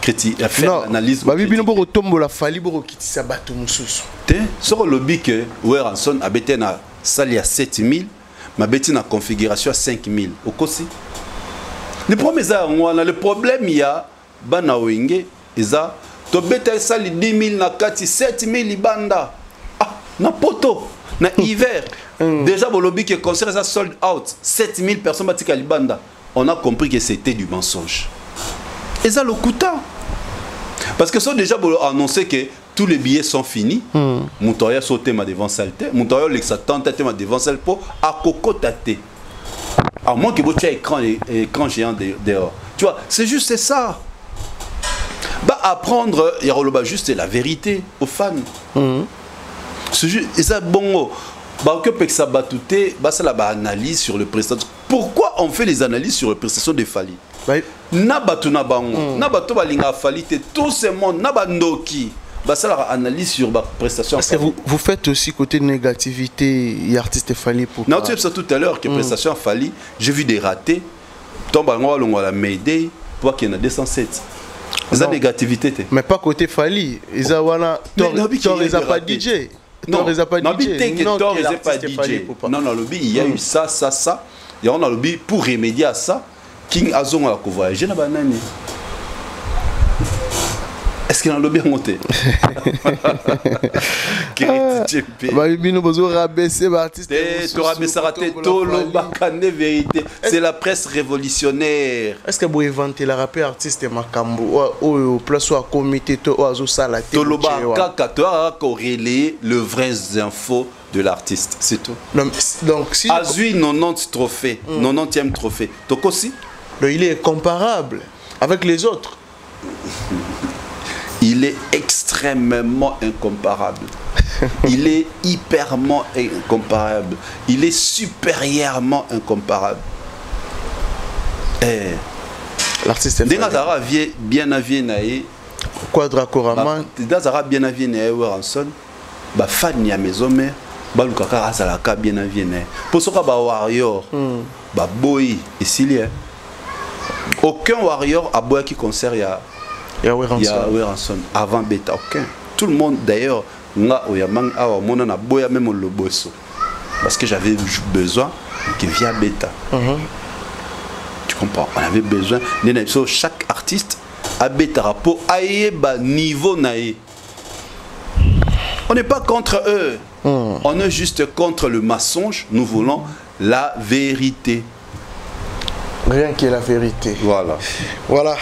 critiquer, faire l'analyse? Bah bibino boro tombo la fali boro kitisa bato mususu. Te sur le lobby que Wera son abete na salle à 7000, ma beti na configuration à 5000. Au kosi. Le problème il y a bana wenge eza to beta sali 10 000 na kati 7 000 libanda. Ah, na poto, na hiver. Déjà, le lobby qui est concert ça sold out. 7 000 personnes batika libanda. On a compris que c'était du mensonge. Et ça le coûta. Parce que ça déjà annoncé que tous les billets sont finis. Montoya sauté ma devant salte. Montoya l'exattente ma devant salte pour à cocotaté. À moins que vous ayez écran géant dehors. Tu vois, c'est juste ça. Bah apprendre, il y a juste la vérité aux fans. C'est juste, et ça bon, bah que peut que ça batouté, bah ça la analyse sur le prestation. Pourquoi on fait les analyses sur les prestations de Fally? Nabatu nabango, nabatu balinga Fally, tout ce monde nabandoki. Bah ça la analyse sur la prestation. Parce que vous faites aussi côté négativité, il y a artiste Fally pour. Non, tu sais ça tout à l'heure que prestation Fally, j'ai vu des ratés. Tombe à la Mayday, toi qui en a 207. La négativité. Mais pas côté Fally. Ils ont pas DJ. Non, ils n'ont pas DJ. Non, non, lobby, il y a eu ça. Et on a lobby pour remédier à ça. King Azon a voyagé na banane. Est-ce qu'il a un lobby monté? C'est la presse révolutionnaire. Est-ce que vous inventez la rappeur artiste Makambo ou place ou à comité ou à Zosala Toloba Kaka corrélé le vrai info de l'artiste, c'est tout. Donc si Azui 90 trophées, 90e trophée. Donc aussi il est comparable avec les autres. Il est extrêmement incomparable. Il est hyperment incomparable. Il est supérieurement incomparable. L'artiste est Dengazara bien avié naé. Quadra Koraman. Dengazara bien avié naé Weranson. Ba fan ya maison mère. Ba lukaka azalaka bien avié naé. Pour ce ba warrior. Ba boy et Silien. Aucun warrior a boy qui concert ya. Il y a Weranson avant Beta, aucun. Tout le monde d'ailleurs, parce que j'avais besoin que via Beta. Tu comprends? On avait besoin. Chaque artiste a Beta pour aïeba niveau naïe. On n'est pas contre eux. On est juste contre le mensonge. Nous voulons la vérité. Rien que la vérité. Voilà. Voilà.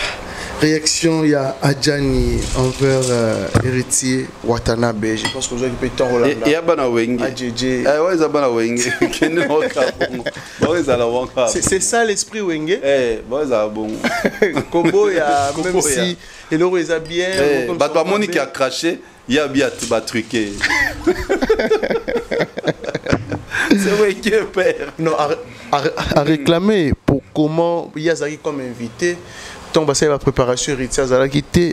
Réaction, il y a Adjani envers héritier Watanabe. Je pense que vous avez pu être en Hollande. Il y a Banaweng. C'est ça l'esprit Wenge. Combo, il y a même si il aurait bien. Bah, Monique a craché, il y a bien truqué. C'est vrai qu'il est père. Non, à réclamer pour comment Yazari comme invité. Donc, c'est la préparation héritière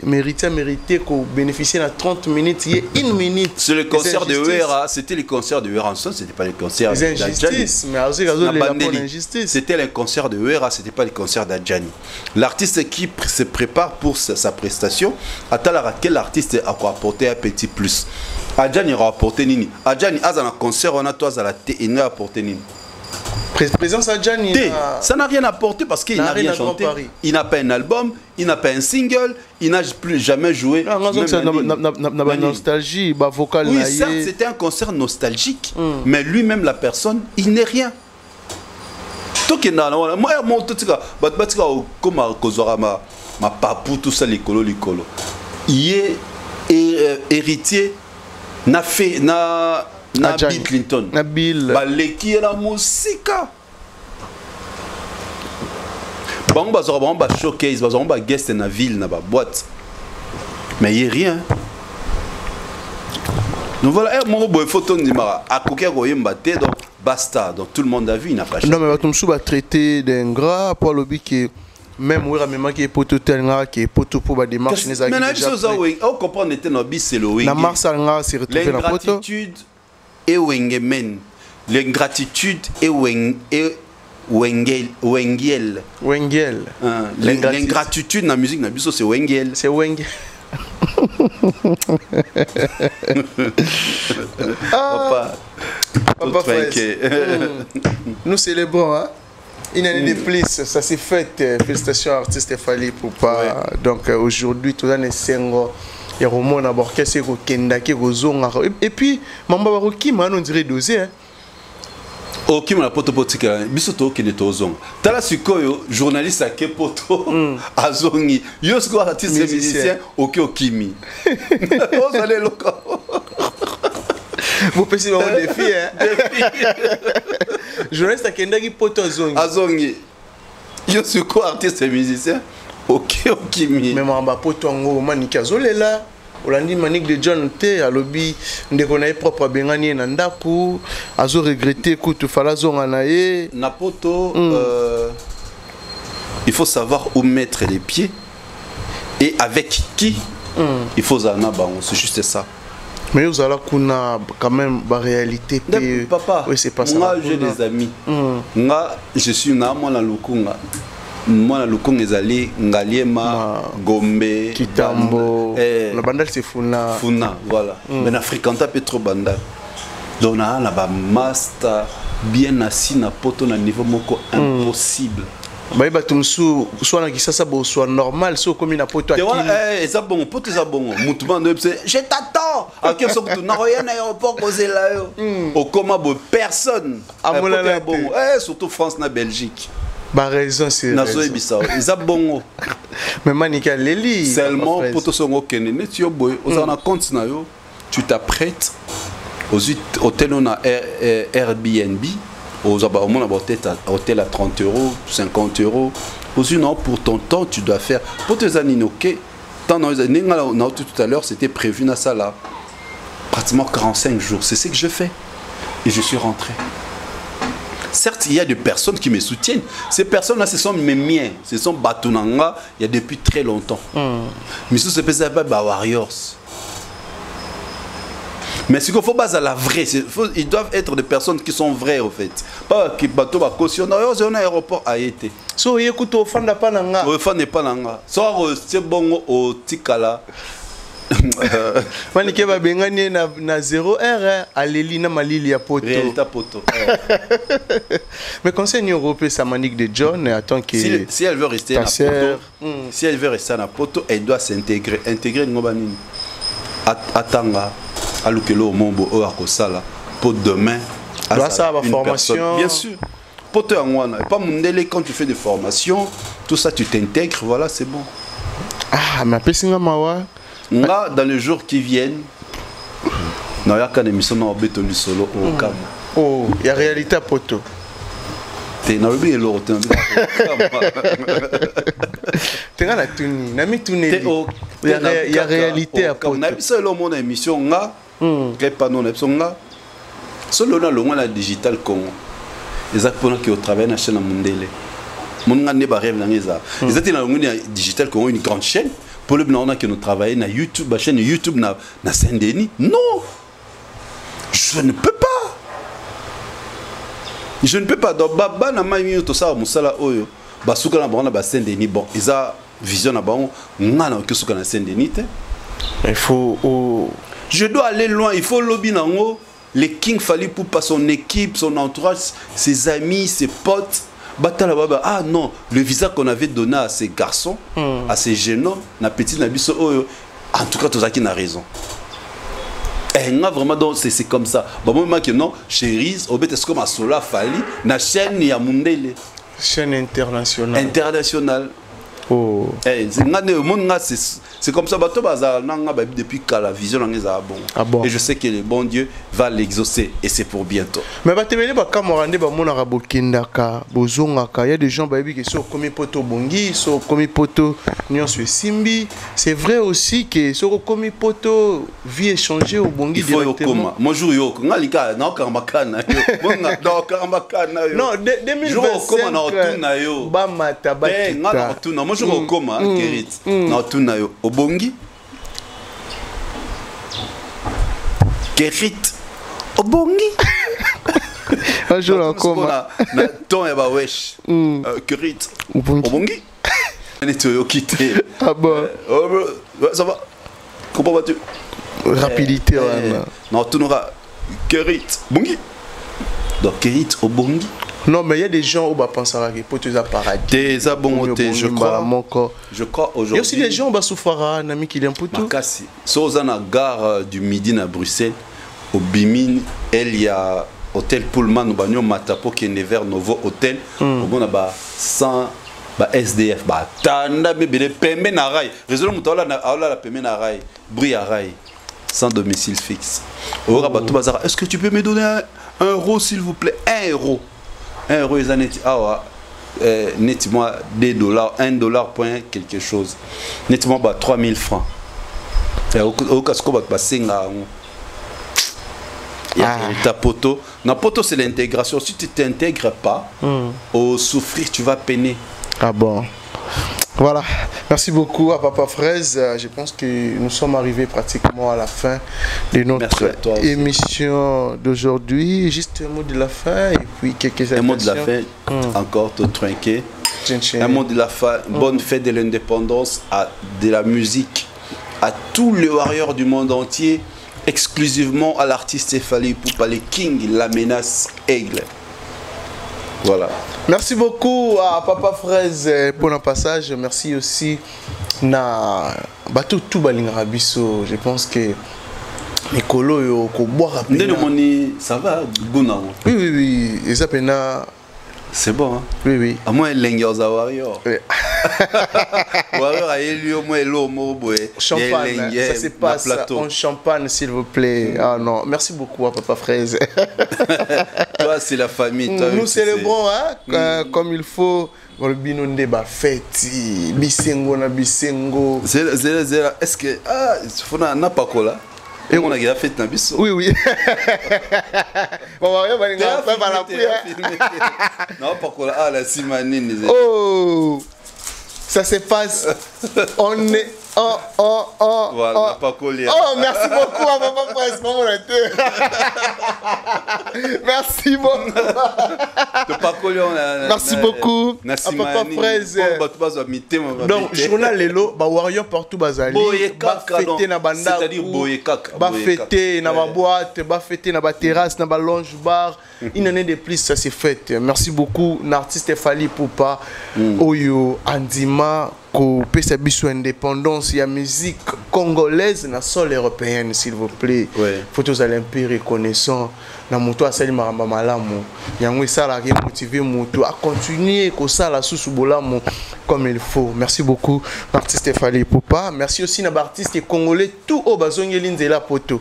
mais héritier mérité qu'on bénéficie de 30 minutes, il y a 1 minute. C'est le concert de Wera, c'était le concert de Wera, ce n'était pas le concert d'Adjani. C'était le concert de Wera, ce n'était pas le concert d'Adjani. L'artiste qui se prépare pour sa prestation, attends quel artiste a apporté un petit plus. Adjani a apporté Nini. Adjani a un concert, on a toi à la télé, il a apporté Nini. Présence à Adjani. Ça n'a rien apporté parce qu'il n'a rien chanté. Il n'a pas un album, il n'a pas un single, il n'a plus jamais joué. Nostalgie, vocal. Oui, certes, c'était un concert nostalgique, mais lui-même, la personne, il n'est rien. Moi, ma papou, tout ça, l'écolo. Il est héritier, n'a fait. Na Bill Clinton. Na Bill. Baleki et la musique. Bon, bah showcase, bah guest na ville, na boîte. Mais il n'y a rien. Donc voilà, mon beau photo de Nimara, à Kokia Goyembate, donc basta, donc tout le monde a vu, il n'a pas changé. Non, mais tu me traité d'ingrat pour le but que même oui, même qui est poteau telna, qui est poteau pour la démarche, mais la même chose, on comprend que c'était notre c'est le wing. La marche à s'est retrouvée dans la poteau. L'ingratitude et wengemen. L'ingratitude et wengel. L'ingratitude dans la musique, c'est wengel. C'est wengel. Papa, nous célébrons hein? Une année de plus, ça s'est fait. Félicitations à l'artiste Fally Ipupa. Ouais. Donc aujourd'hui, tout le monde est single. Il y a un orchestre qui est et puis, Mamba Baroki, on dirait dosé. Oh, qui m'a poto potika, bisoto qui est tozong. Tala sikoyo, journaliste à Kepoto, à Zongi, yosko artiste musicien, ok okimi. Vous allez local. Vous pensez avoir des filles, hein? Journaliste à Kendagi Poto Zongi. À Zongi, yosko artiste musicien, ok okimi. Même en bas Poto Ngo, Manika Zolela. Olandi Manik de John T à lobby de konaye propre bengani nandaku azo regretter kutu fala zonganaye Napoto il faut savoir où mettre les pieds et avec qui il faut zana bango, c'est juste ça. Mais vous allez kuna quand même la réalité papa oui c'est pas ça. Moi j'ai des amis moi je suis na mona lukunga moi lukunga ezali ngaliema Gombe Kitambo la bandal c'est Funa voilà mais na fréquenta peu trop bandal donc na ba master bien assis na poto na niveau moko impossible. Bah batumsu soit na kisasa bo soit normal so comme na poto akili ça bon poto ça bon mutuba ndo je t'attends à quel sorte tu na rien na aéroport kozela yo au comment bo personne amona bon surtout France na Belgique. Bah raison c'est raison. Ils ont bon. Mais manika leli seulement pour te songo kenene tu yo boy aux en compte na yo tu t'apprêtes aux hôtels on a Airbnb aux abonnements à hôtel à 30 €, 50 €. Aux non pour ton temps tu dois faire pour tes aninoké tant dans les années tout à l'heure c'était prévu na ça là pratiquement 45 jours c'est ce que je fais et je suis rentré. Certes, il y a des personnes qui me soutiennent. Ces personnes-là, ce sont mes miens. Ce sont Batunanga, il y a depuis très longtemps. Mais ce n'est pas Warriors. Mais ce qu'il faut baser à la vraie, ils doivent être des personnes qui sont vraies, en fait. Pas qui bateau va cautionner. C'est un aéroport à été. So, écoute, au fond de Pananga. Au fond de Pananga. Soit c'est bon au Tikala. Manike ba bengani na 0R aleli na malili ya poto. Réalité poto. Mais conseil européen ça Manik de John attend que si elle veut rester à poto, si elle veut rester à poto, elle doit s'intégrer, intégrer ngobanini. Atanga alukelo mombo o akosala pour demain à ça la formation. Bien sûr. Poto angwana, pas mundele quand tu fais des formations, tout ça tu t'intègres, voilà, c'est bon. Ah, mais pesinga mawa nga dans les jours qui viennent na ya kana émission na beto ni solo au Kama. Oh, il y a réalité à poto. T'es na rubi elo te na la tuni, na mi tuni. Il y a réalité à poto. Na biso elo mon émission nga kepa non émission nga solo na longa la digital Congo. Exactement qui au travail na chaîne Mundele. Mon nga ne ba rêve na ngeza. Exactement na longa digital Congo une grande chaîne. Pour le moment que nous travaillons na YouTube, la chaîne YouTube na Saint-Denis. Non, je ne peux pas. Je ne peux pas. Donc baba na maïmi tout ça musala oyo. Basuka na bana ba Saint-Denis bon. Ils a vision na bon. Ngana que suka na Saint-Denis. Il faut. Je dois aller loin. Il faut lobby nango. Les King Fally Ipupa son équipe, son entourage, ses amis, ses potes. Ah non, le visa qu'on avait donné à ces garçons, à ces jeunes hommes, na petit nabiso oyo, en tout cas, tout ça qui n'a raison. Et vraiment, c'est comme ça. Bon, moi, que non, chérie, au bet est comme à Sola Fally, na chaîne ya Mundele. Chaîne internationale. Internationale. Oh. C'est comme ça, depuis que la vision est bon. Ah bon. Et je sais que le bon Dieu va l'exaucer et c'est pour bientôt. Mais il y a des gens qui sont comme poto bongi, sont comme poto nyonso simbi. C'est vrai aussi que sont comme poto vie échanger au bongi directement. Moi jour yo ngalika na okamakana yo. Non, 2025 ba mata ba kita. Moi jour okoma Kerit. Na tuna yo obongi. Kerit obongi. Un jour encore. Ton et ba wesh. Kerit. Obongi. On est au quitté. Ah bon. Ça va. Comment vas-tu? Rapidité ouais. Non, tu n'auras Kerit Bongi. Donc Kerit obongi. Non, mais il y a des gens où on pense à pour tes appareils. Des abontés, je crois. Je crois aujourd'hui. Il y a aussi des gens qui souffrent un ami qui vient pour tout. Makasi. Sur la gare du Midi à Bruxelles, au Bimine, il y a hôtel Pullman, au Matapo qui est vers Novo Hôtel. On a 100 SDF. Tanda bébé pembe na rail. Résolve mutala na la pembe na rail. Bruit à rail. Sans domicile fixe. Est-ce que tu peux me donner 1 euro s'il vous plaît? 1 euro. 1 euro, ils en ont nettement $2, $1 point quelque chose. Nettement 3000 francs. Au casco, ta poteau. Na poteau, c'est l'intégration. Si tu ne t'intègres pas, au souffrir, tu vas peiner. Ah bon. Voilà, merci beaucoup à Papa Fraise. Je pense que nous sommes arrivés pratiquement à la fin de notre émission d'aujourd'hui. Juste un mot de la fin et puis quelques un mot de la fin, encore tout trinqué. Un mot de la fin, bonne fête de l'indépendance de la musique à tous les warriors du monde entier, exclusivement à l'artiste Fally Ipupa le King, la menace aigle. Voilà. Merci beaucoup à Papa Fraise pour le passage. Merci aussi à Bato Toubalingarabiso. Je pense que Nicolo yo ko boire ça va Guna. Oui oui oui, et ça pena c'est bon hein. Oui oui. À moins Lengers à Warrior. Warrior a élu au moins l'eau boé. Champagne, ça se passe en Champagne s'il vous plaît. Ah non, merci beaucoup à Papa Fraise. Toi c'est la famille. Toi, nous célébrons hein, comme il faut. Le binonde ba fête, bisengo na bisengo. Est-ce que faut na pas quoi là? Et on a fait un biseau. Oui, oui. Non, pourquoi ah la simanine. Oh, ça se passe. On est. Voilà, pas collé. Oh, merci beaucoup à Papa Fraise. Merci beaucoup. Merci beaucoup à Papa Fraise. Donc, journal Lelo, Warrior partout bazali. Ba fêter na banda. C'est-à-dire ba fêter na ba boîte, ba fêter na ba terrasse, na ba lounge bar. Une année de plus, ça s'est fait. Merci beaucoup, l'artiste Fally Ipupa, Oyo, Andima, ko pesa biso indépendance, il y a musique congolaise, na sol européenne, s'il vous plaît. Photos olympiques reconnaissant, na moto asali maramba malamu. Yango esala ki motiver moto à continuer ko sala susu bolamu comme il faut. Merci beaucoup, l'artiste Fally Ipupa. Merci aussi na artiste congolais tout au bazongeli nzela poto.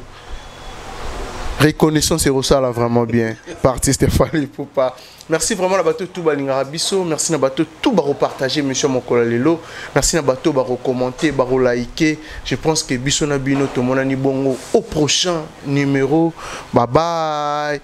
Reconnaissance et ça là vraiment bien par artiste Fally Ipupa. Merci vraiment à bateau tout balingarabiso, merci à bateau tout baro partager monsieur Mokola Lelo, merci à bateau baro commenter, baro liker. Je pense que biso na bino to monani bongo au prochain numéro. Bye bye.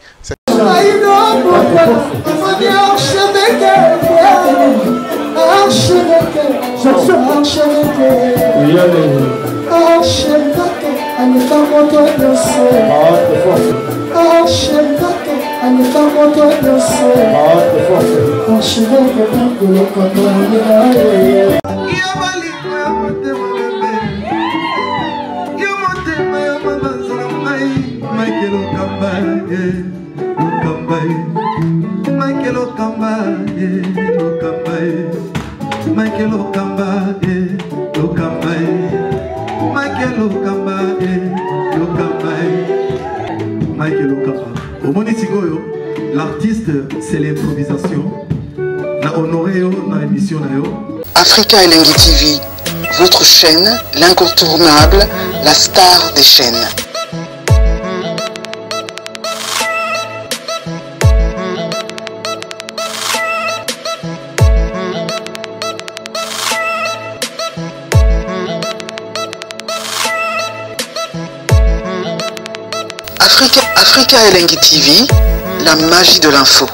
L'artiste, c'est l'improvisation. La honoré dans l'émission. Africa Elengi TV, votre chaîne, l'incontournable, la star des chaînes. Africa Elengi TV, la magie de l'info.